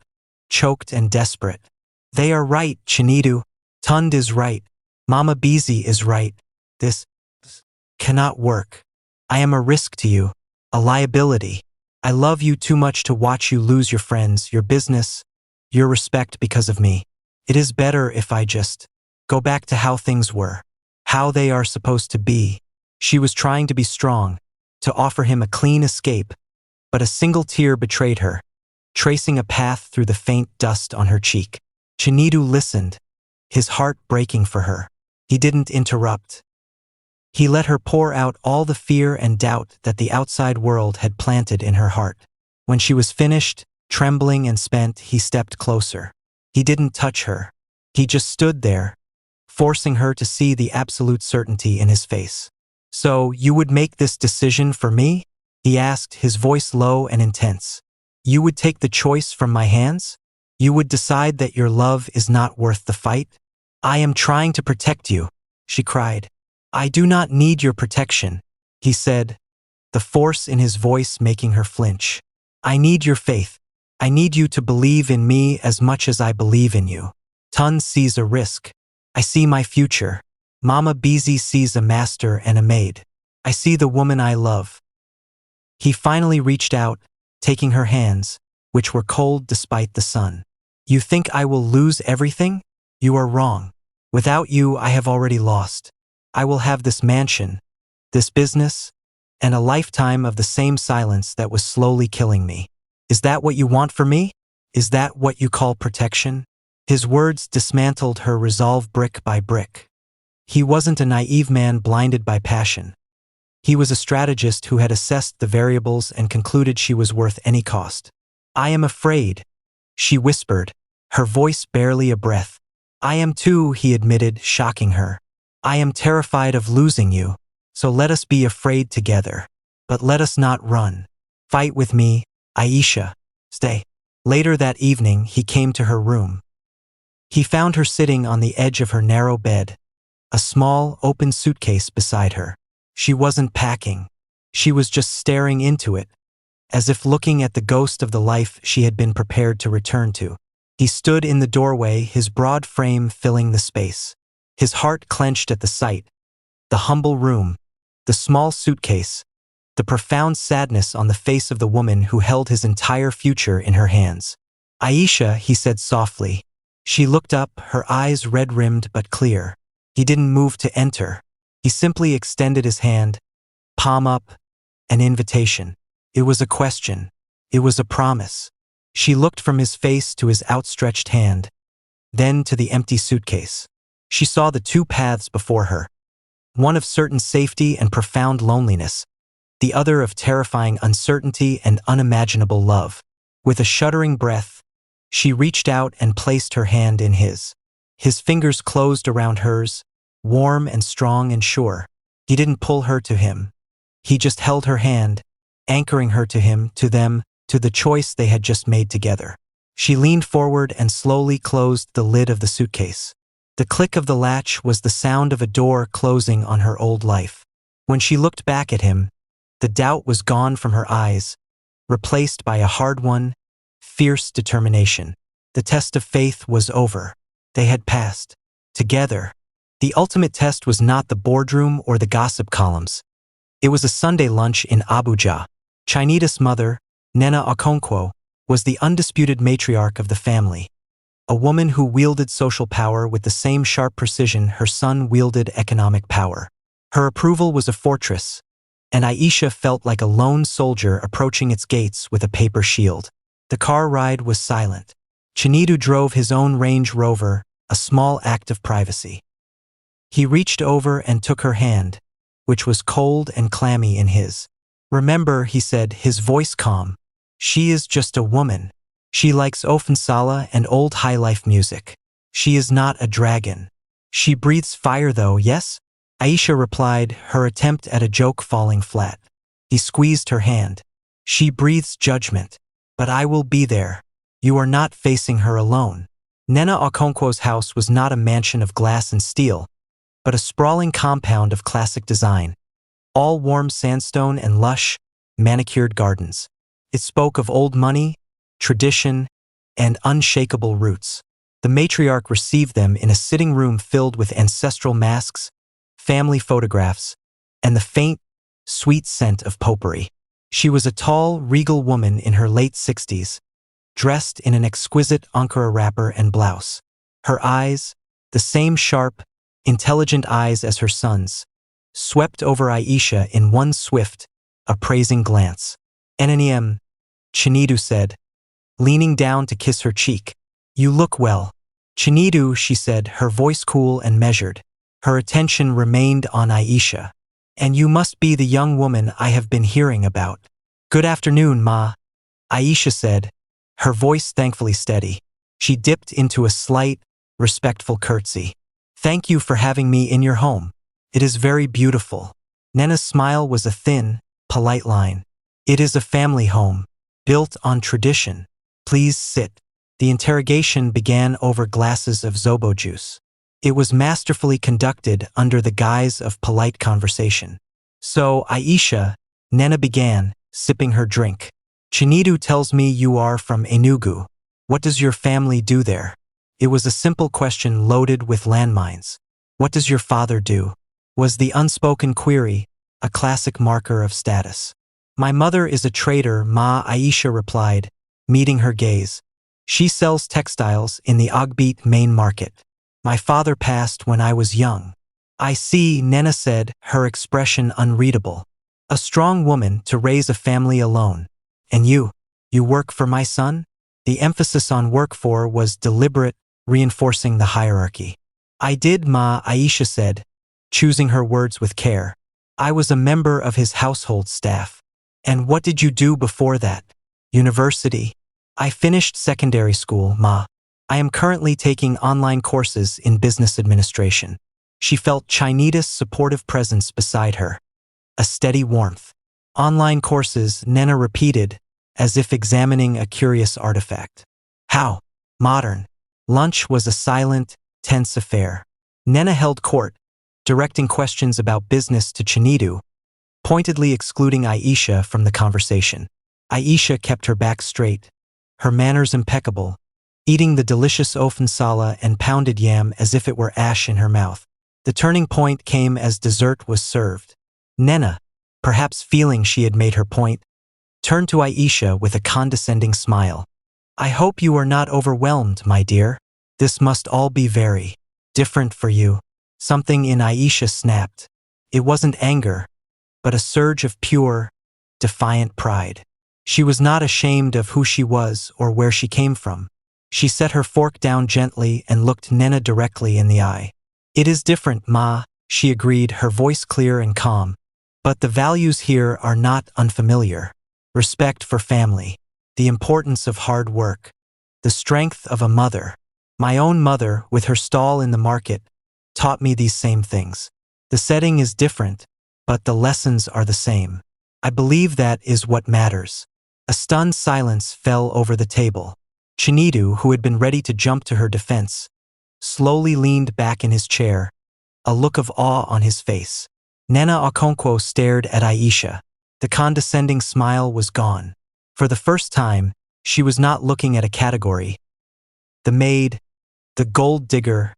choked and desperate. "They are right, Chinedu. Tund is right. Mama Beezy is right. This cannot work. I am a risk to you, a liability. I love you too much to watch you lose your friends, your business, your respect because of me. It is better if I just go back to how things were, how they are supposed to be." She was trying to be strong, to offer him a clean escape, but a single tear betrayed her, tracing a path through the faint dust on her cheek. Chinedu listened, his heart breaking for her. He didn't interrupt. He let her pour out all the fear and doubt that the outside world had planted in her heart. When she was finished, trembling and spent, he stepped closer. He didn't touch her. He just stood there, forcing her to see the absolute certainty in his face. "So, you would make this decision for me?" he asked, his voice low and intense. "You would take the choice from my hands? You would decide that your love is not worth the fight?" "I am trying to protect you," she cried. "I do not need your protection," he said, the force in his voice making her flinch. "I need your faith. I need you to believe in me as much as I believe in you. Tun sees a risk. I see my future. Mama Beezy sees a master and a maid. I see the woman I love." He finally reached out, taking her hands, which were cold despite the sun. "You think I will lose everything? You are wrong. Without you, I have already lost. I will have this mansion, this business, and a lifetime of the same silence that was slowly killing me. Is that what you want for me? Is that what you call protection?" His words dismantled her resolve brick by brick. He wasn't a naive man blinded by passion. He was a strategist who had assessed the variables and concluded she was worth any cost. "I am afraid," she whispered, her voice barely a breath. "I am too," he admitted, shocking her. I am terrified of losing you, so let us be afraid together. But let us not run. Fight with me, Aisha. Stay. Later that evening, he came to her room. He found her sitting on the edge of her narrow bed, a small, open suitcase beside her. She wasn't packing. She was just staring into it, as if looking at the ghost of the life she had been prepared to return to. He stood in the doorway, his broad frame filling the space. His heart clenched at the sight. The humble room, the small suitcase, the profound sadness on the face of the woman who held his entire future in her hands. Aisha, he said softly. She looked up, her eyes red-rimmed but clear. He didn't move to enter. He simply extended his hand, palm up, an invitation. It was a question. It was a promise. She looked from his face to his outstretched hand, then to the empty suitcase. She saw the two paths before her, one of certain safety and profound loneliness, the other of terrifying uncertainty and unimaginable love. With a shuddering breath, she reached out and placed her hand in his. His fingers closed around hers, warm and strong and sure. He didn't pull her to him. He just held her hand, anchoring her to him, to them, to the choice they had just made together. She leaned forward and slowly closed the lid of the suitcase. The click of the latch was the sound of a door closing on her old life. When she looked back at him, the doubt was gone from her eyes, replaced by a hard one, fierce determination. The test of faith was over. They had passed. Together. The ultimate test was not the boardroom or the gossip columns. It was a Sunday lunch in Abuja. Chinita's mother, Nena Okonkwo, was the undisputed matriarch of the family, a woman who wielded social power with the same sharp precision her son wielded economic power. Her approval was a fortress, and Aisha felt like a lone soldier approaching its gates with a paper shield. The car ride was silent. Chinidu drove his own Range Rover, a small act of privacy. He reached over and took her hand, which was cold and clammy in his. Remember, he said, his voice calm. She is just a woman. She likes Ofensala and old high-life music. She is not a dragon. She breathes fire though, yes? Aisha replied, her attempt at a joke falling flat. He squeezed her hand. She breathes judgment. But I will be there. You are not facing her alone. Nena Okonkwo's house was not a mansion of glass and steel, but a sprawling compound of classic design, all warm sandstone and lush, manicured gardens. It spoke of old money, tradition, and unshakable roots. The matriarch received them in a sitting room filled with ancestral masks, family photographs, and the faint, sweet scent of potpourri. She was a tall, regal woman in her late 60s, dressed in an exquisite Ankara wrapper and blouse. Her eyes, the same sharp, intelligent eyes as her son's, swept over Aisha in one swift, appraising glance. "Eneniem," Chinidu said, leaning down to kiss her cheek. "You look well." "Chinidu," she said, her voice cool and measured. Her attention remained on Aisha. "And you must be the young woman I have been hearing about." "Good afternoon, Ma," Aisha said, her voice thankfully steady. She dipped into a slight, respectful curtsy. "Thank you for having me in your home. It is very beautiful." Nena's smile was a thin, polite line. "It is a family home, built on tradition. Please sit." The interrogation began over glasses of zobo juice. It was masterfully conducted under the guise of polite conversation. "So, Aisha," Nena began, sipping her drink. "Chinidu tells me you are from Enugu. What does your family do there?" It was a simple question loaded with landmines. "What does your father do?" was the unspoken query, a classic marker of status. "My mother is a trader," Ma Aisha replied, meeting her gaze. "She sells textiles in the Ogbit main market. My father passed when I was young." "I see," Nena said, her expression unreadable. "A strong woman to raise a family alone. And you work for my son?" The emphasis on work for was deliberate, reinforcing the hierarchy. "I did," Ma Aisha said, choosing her words with care. "I was a member of his household staff." "And what did you do before that?" "University. I finished secondary school, Ma. I am currently taking online courses in business administration." She felt Chinita's supportive presence beside her, a steady warmth. Online courses, Nena repeated, as if examining a curious artifact. How modern. Lunch was a silent, tense affair. Nena held court, directing questions about business to Chinidu, pointedly excluding Aisha from the conversation. Aisha kept her back straight, her manners impeccable, eating the delicious ofensala and pounded yam as if it were ash in her mouth. The turning point came as dessert was served. Nena, perhaps feeling she had made her point, turned to Aisha with a condescending smile. I hope you are not overwhelmed, my dear. This must all be very different for you. Something in Aisha snapped. It wasn't anger, but a surge of pure, defiant pride. She was not ashamed of who she was or where she came from. She set her fork down gently and looked Nena directly in the eye. It is different, Ma, she agreed, her voice clear and calm. But the values here are not unfamiliar. Respect for family, the importance of hard work, the strength of a mother. My own mother, with her stall in the market, taught me these same things. The setting is different, but the lessons are the same. I believe that is what matters. A stunned silence fell over the table. Chinidu, who had been ready to jump to her defense, slowly leaned back in his chair, a look of awe on his face. Nena Okonkwo stared at Aisha. The condescending smile was gone. For the first time, she was not looking at a category. The maid, the gold digger,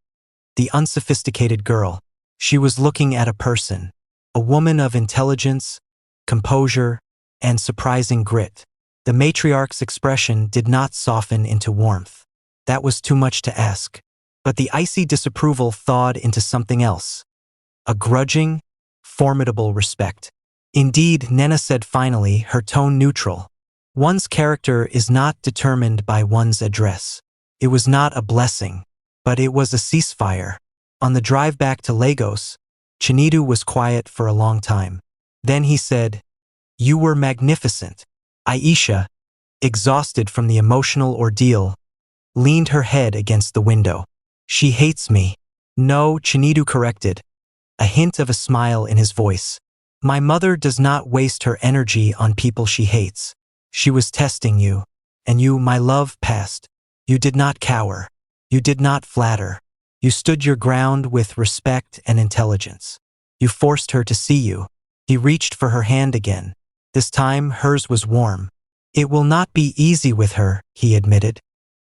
the unsophisticated girl. She was looking at a person, a woman of intelligence, composure, and surprising grit. The matriarch's expression did not soften into warmth. That was too much to ask. But the icy disapproval thawed into something else. A grudging, formidable respect. Indeed, Nena said finally, her tone neutral. One's character is not determined by one's address. It was not a blessing, but it was a ceasefire. On the drive back to Lagos, Chinidu was quiet for a long time. Then he said, "You were magnificent." Aisha, exhausted from the emotional ordeal, leaned her head against the window. She hates me. No, Chinidu corrected, a hint of a smile in his voice. My mother does not waste her energy on people she hates. She was testing you, and you, my love, passed. You did not cower. You did not flatter. You stood your ground with respect and intelligence. You forced her to see you. He reached for her hand again. This time, hers was warm. It will not be easy with her, he admitted.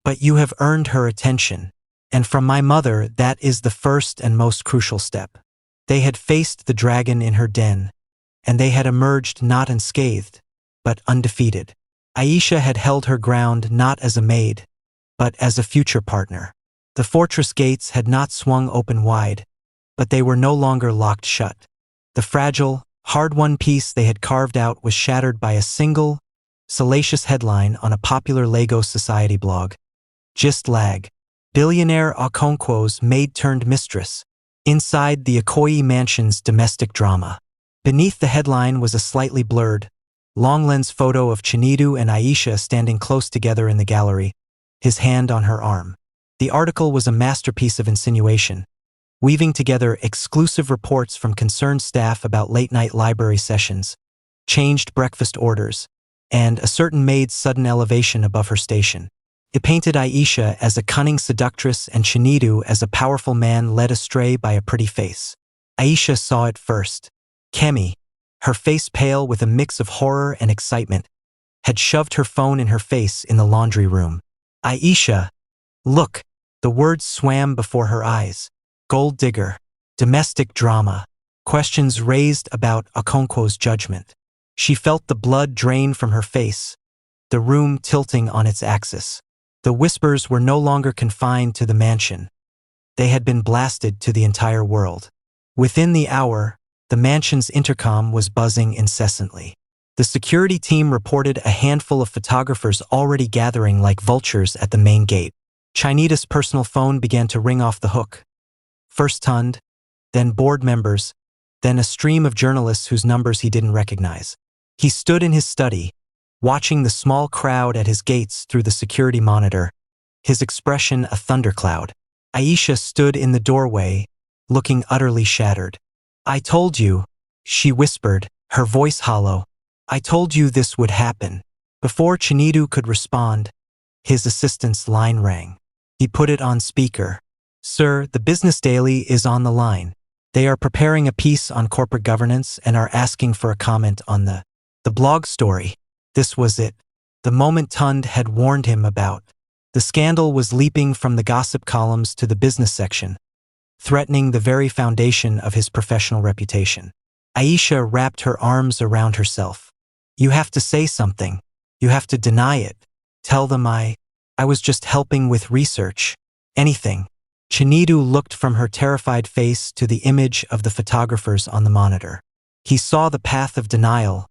But you have earned her attention. And from my mother, that is the first and most crucial step. They had faced the dragon in her den, and they had emerged not unscathed, but undefeated. Aisha had held her ground not as a maid, but as a future partner. The fortress gates had not swung open wide, but they were no longer locked shut. The fragile, hard-won peace they had carved out was shattered by a single, salacious headline on a popular Lagos society blog. Gist lag. Billionaire Okonkwo's maid-turned-mistress. Inside the Ikoyi mansion's domestic drama. Beneath the headline was a slightly blurred, long-lens photo of Chinidu and Aisha standing close together in the gallery, his hand on her arm. The article was a masterpiece of insinuation, weaving together exclusive reports from concerned staff about late-night library sessions, changed breakfast orders, and a certain maid's sudden elevation above her station. It painted Aisha as a cunning seductress and Chinidu as a powerful man led astray by a pretty face. Aisha saw it first. Kemi, her face pale with a mix of horror and excitement, had shoved her phone in her face in the laundry room. Aisha, look! The words swam before her eyes. Gold digger, domestic drama, questions raised about Okonkwo's judgment. She felt the blood drain from her face, the room tilting on its axis. The whispers were no longer confined to the mansion. They had been blasted to the entire world. Within the hour, the mansion's intercom was buzzing incessantly. The security team reported a handful of photographers already gathering like vultures at the main gate. Chinita's personal phone began to ring off the hook. First Tund, then board members, then a stream of journalists whose numbers he didn't recognize. He stood in his study, watching the small crowd at his gates through the security monitor, his expression a thundercloud. Aisha stood in the doorway, looking utterly shattered. "I told you," she whispered, her voice hollow. "I told you this would happen." Before Chinidu could respond, his assistant's line rang. He put it on speaker. "Sir, the Business Daily is on the line. They are preparing a piece on corporate governance and are asking for a comment on the blog story." This was it. The moment Tund had warned him about. The scandal was leaping from the gossip columns to the business section, threatening the very foundation of his professional reputation. Aisha wrapped her arms around herself. "You have to say something. You have to deny it. Tell them I was just helping with research. Anything." Chinidu looked from her terrified face to the image of the photographers on the monitor. He saw the path of denial,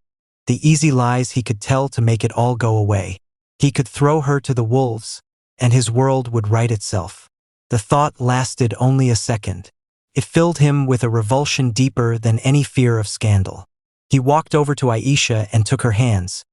the easy lies he could tell to make it all go away. He could throw her to the wolves, and his world would right itself. The thought lasted only a second. It filled him with a revulsion deeper than any fear of scandal. He walked over to Aisha and took her hands,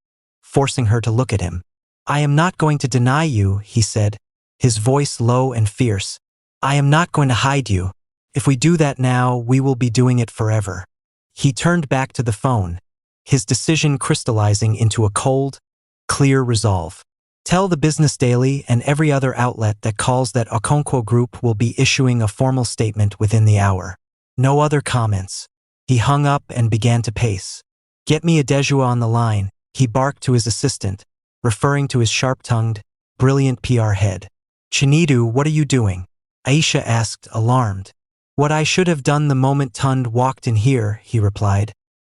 forcing her to look at him. "I am not going to deny you," he said, his voice low and fierce. "I am not going to hide you. If we do that now, we will be doing it forever." He turned back to the phone, his decision crystallizing into a cold, clear resolve. "Tell the Business Daily and every other outlet that calls that Okonkwo Group will be issuing a formal statement within the hour. No other comments." He hung up and began to pace. "Get me Adejua on the line," he barked to his assistant, referring to his sharp-tongued, brilliant PR head. "Chinidu, what are you doing?" Aisha asked, alarmed. "What I should have done the moment Tund walked in here," he replied,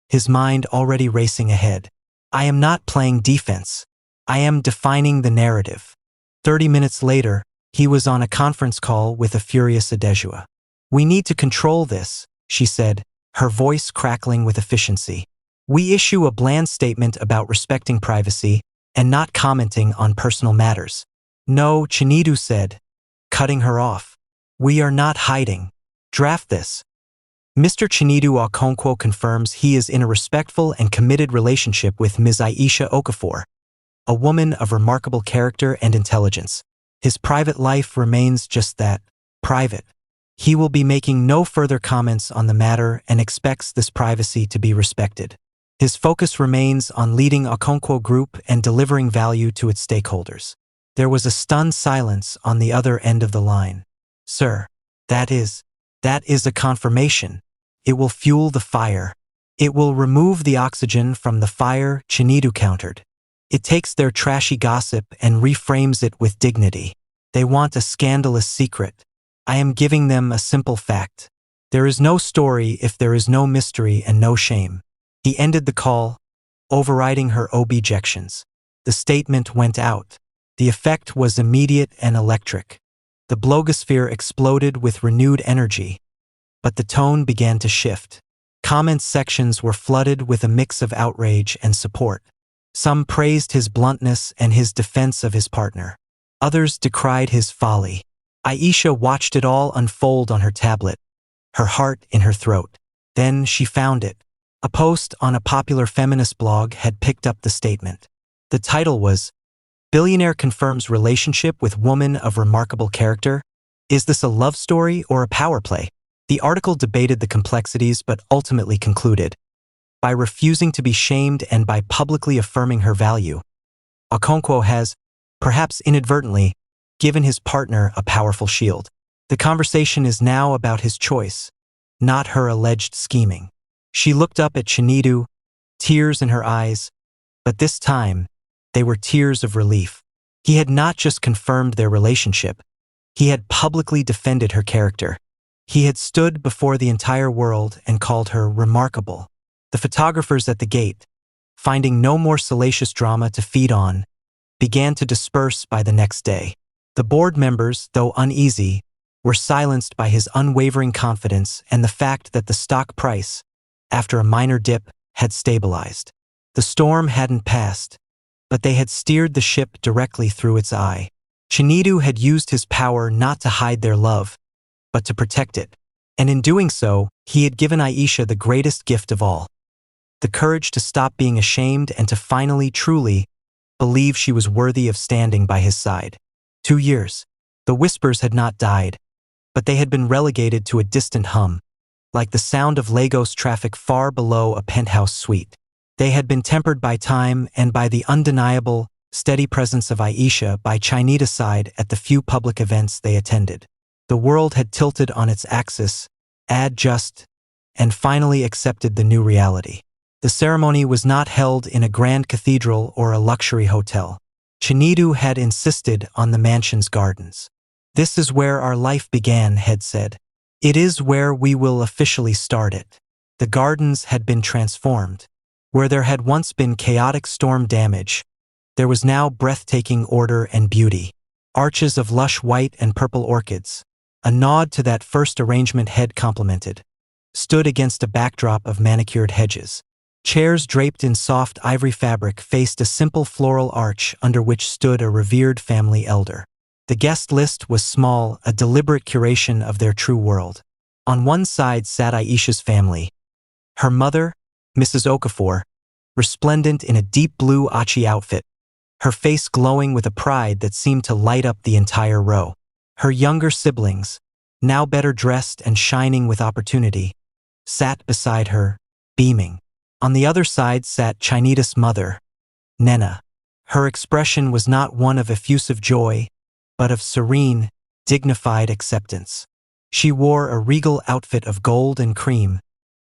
his mind already racing ahead. "I am not playing defense. I am defining the narrative." 30 minutes later, he was on a conference call with a furious Adejua. "We need to control this," she said, her voice crackling with efficiency. "We issue a bland statement about respecting privacy and not commenting on personal matters." "No," Chinidu said, cutting her off. "We are not hiding. Draft this." Mr. Chinidu Okonkwo confirms he is in a respectful and committed relationship with Ms. Aisha Okafor, a woman of remarkable character and intelligence. His private life remains just that, private. He will be making no further comments on the matter and expects this privacy to be respected. His focus remains on leading Okonkwo Group and delivering value to its stakeholders. There was a stunned silence on the other end of the line. "Sir, that is a confirmation. It will fuel the fire. It will remove the oxygen from the fire," Chinidu countered. "It takes their trashy gossip and reframes it with dignity. They want a scandalous secret. I am giving them a simple fact. There is no story if there is no mystery and no shame." He ended the call, overriding her objections. The statement went out. The effect was immediate and electric. The blogosphere exploded with renewed energy, but the tone began to shift. Comment sections were flooded with a mix of outrage and support. Some praised his bluntness and his defense of his partner. Others decried his folly. Aisha watched it all unfold on her tablet, her heart in her throat. Then she found it. A post on a popular feminist blog had picked up the statement. The title was, "Billionaire confirms relationship with woman of remarkable character. Is this a love story or a power play?" The article debated the complexities but ultimately concluded, by refusing to be shamed and by publicly affirming her value, Okonkwo has, perhaps inadvertently, given his partner a powerful shield. The conversation is now about his choice, not her alleged scheming. She looked up at Chinidu, tears in her eyes, but this time, they were tears of relief. He had not just confirmed their relationship, he had publicly defended her character. He had stood before the entire world and called her remarkable. The photographers at the gate, finding no more salacious drama to feed on, began to disperse by the next day. The board members, though uneasy, were silenced by his unwavering confidence and the fact that the stock price, after a minor dip, had stabilized. The storm hadn't passed, but they had steered the ship directly through its eye. Chinidu had used his power not to hide their love, but to protect it. And in doing so, he had given Aisha the greatest gift of all, the courage to stop being ashamed and to finally, truly, believe she was worthy of standing by his side. 2 years. The whispers had not died, but they had been relegated to a distant hum, like the sound of Lagos traffic far below a penthouse suite. They had been tempered by time and by the undeniable, steady presence of Aisha by Chinita's side at the few public events they attended. The world had tilted on its axis, adjust, and finally accepted the new reality. The ceremony was not held in a grand cathedral or a luxury hotel. Chinidu had insisted on the mansion's gardens. "This is where our life began," Head said. "It is where we will officially start it." The gardens had been transformed. Where there had once been chaotic storm damage, there was now breathtaking order and beauty. Arches of lush white and purple orchids, a nod to that first arrangement Head complimented, stood against a backdrop of manicured hedges. Chairs draped in soft ivory fabric faced a simple floral arch under which stood a revered family elder. The guest list was small, a deliberate curation of their true world. On one side sat Aisha's family. Her mother, Mrs. Okafor, resplendent in a deep blue Achi outfit, her face glowing with a pride that seemed to light up the entire row. Her younger siblings, now better dressed and shining with opportunity, sat beside her, beaming. On the other side sat Chinita's mother, Nena. Her expression was not one of effusive joy, but of serene, dignified acceptance. She wore a regal outfit of gold and cream,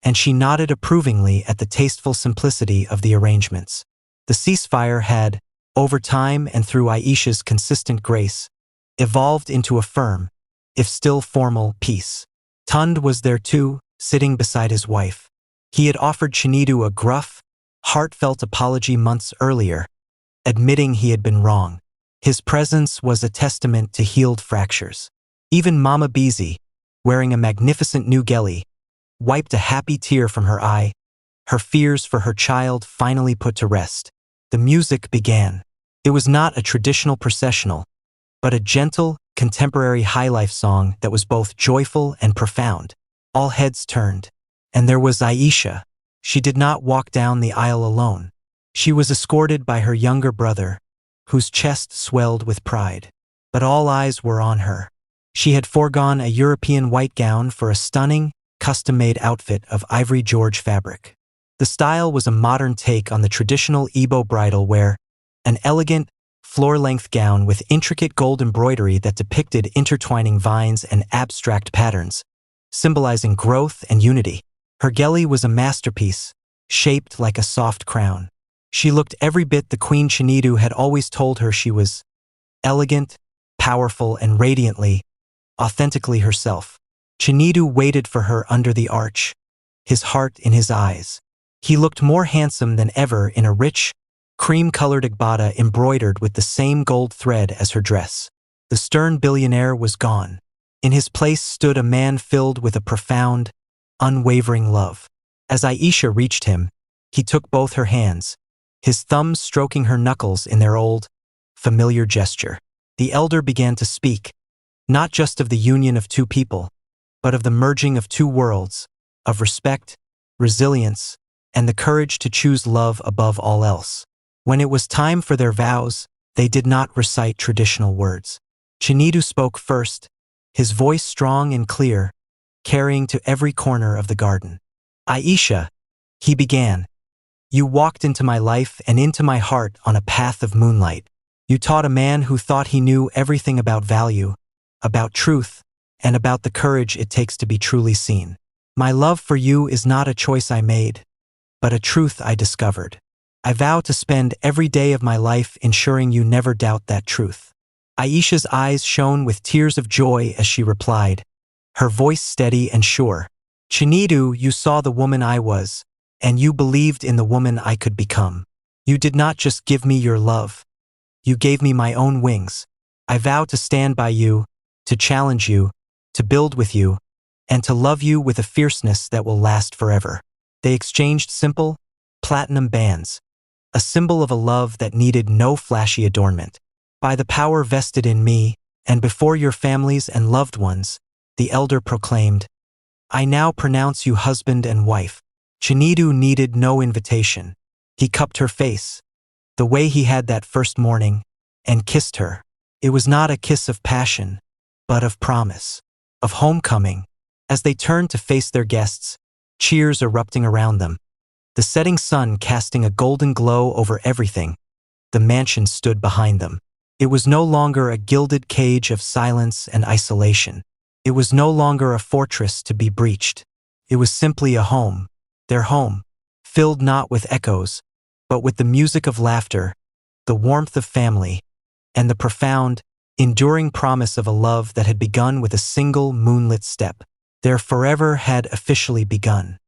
and she nodded approvingly at the tasteful simplicity of the arrangements. The ceasefire had, over time and through Aisha's consistent grace, evolved into a firm, if still formal, peace. Tund was there too, sitting beside his wife. He had offered Chinidu a gruff, heartfelt apology months earlier, admitting he had been wrong. His presence was a testament to healed fractures. Even Mama Bizi, wearing a magnificent new gelly, wiped a happy tear from her eye, her fears for her child finally put to rest. The music began. It was not a traditional processional, but a gentle, contemporary highlife song that was both joyful and profound. All heads turned. And there was Aisha. She did not walk down the aisle alone. She was escorted by her younger brother, whose chest swelled with pride. But all eyes were on her. She had foregone a European white gown for a stunning, custom-made outfit of ivory George fabric. The style was a modern take on the traditional Igbo bridal wear, an elegant, floor-length gown with intricate gold embroidery that depicted intertwining vines and abstract patterns, symbolizing growth and unity. Her gelly was a masterpiece, shaped like a soft crown. She looked every bit the Queen Chinidu had always told her she was: elegant, powerful, and radiantly, authentically herself. Chinidu waited for her under the arch, his heart in his eyes. He looked more handsome than ever in a rich, cream-colored agbada embroidered with the same gold thread as her dress. The stern billionaire was gone. In his place stood a man filled with a profound, unwavering love. As Aisha reached him, he took both her hands, his thumbs stroking her knuckles in their old, familiar gesture. The elder began to speak, not just of the union of two people, but of the merging of two worlds, of respect, resilience, and the courage to choose love above all else. When it was time for their vows, they did not recite traditional words. Chinidu spoke first, his voice strong and clear, carrying to every corner of the garden. "Aisha," he began, "you walked into my life and into my heart on a path of moonlight. You taught a man who thought he knew everything about value, about truth, and about the courage it takes to be truly seen. My love for you is not a choice I made, but a truth I discovered. I vow to spend every day of my life ensuring you never doubt that truth." Aisha's eyes shone with tears of joy as she replied, her voice steady and sure. "Chinidu, you saw the woman I was, and you believed in the woman I could become. You did not just give me your love. You gave me my own wings. I vow to stand by you, to challenge you, to build with you, and to love you with a fierceness that will last forever." They exchanged simple, platinum bands, a symbol of a love that needed no flashy adornment. "By the power vested in me, and before your families and loved ones," the elder proclaimed, "I now pronounce you husband and wife." Chinidu needed no invitation. He cupped her face, the way he had that first morning, and kissed her. It was not a kiss of passion, but of promise. of homecoming. As they turned to face their guests, cheers erupting around them, the setting sun casting a golden glow over everything, the mansion stood behind them. It was no longer a gilded cage of silence and isolation. It was no longer a fortress to be breached. It was simply a home, their home, filled not with echoes, but with the music of laughter, the warmth of family, and the profound, enduring promise of a love that had begun with a single moonlit step. Their forever had officially begun.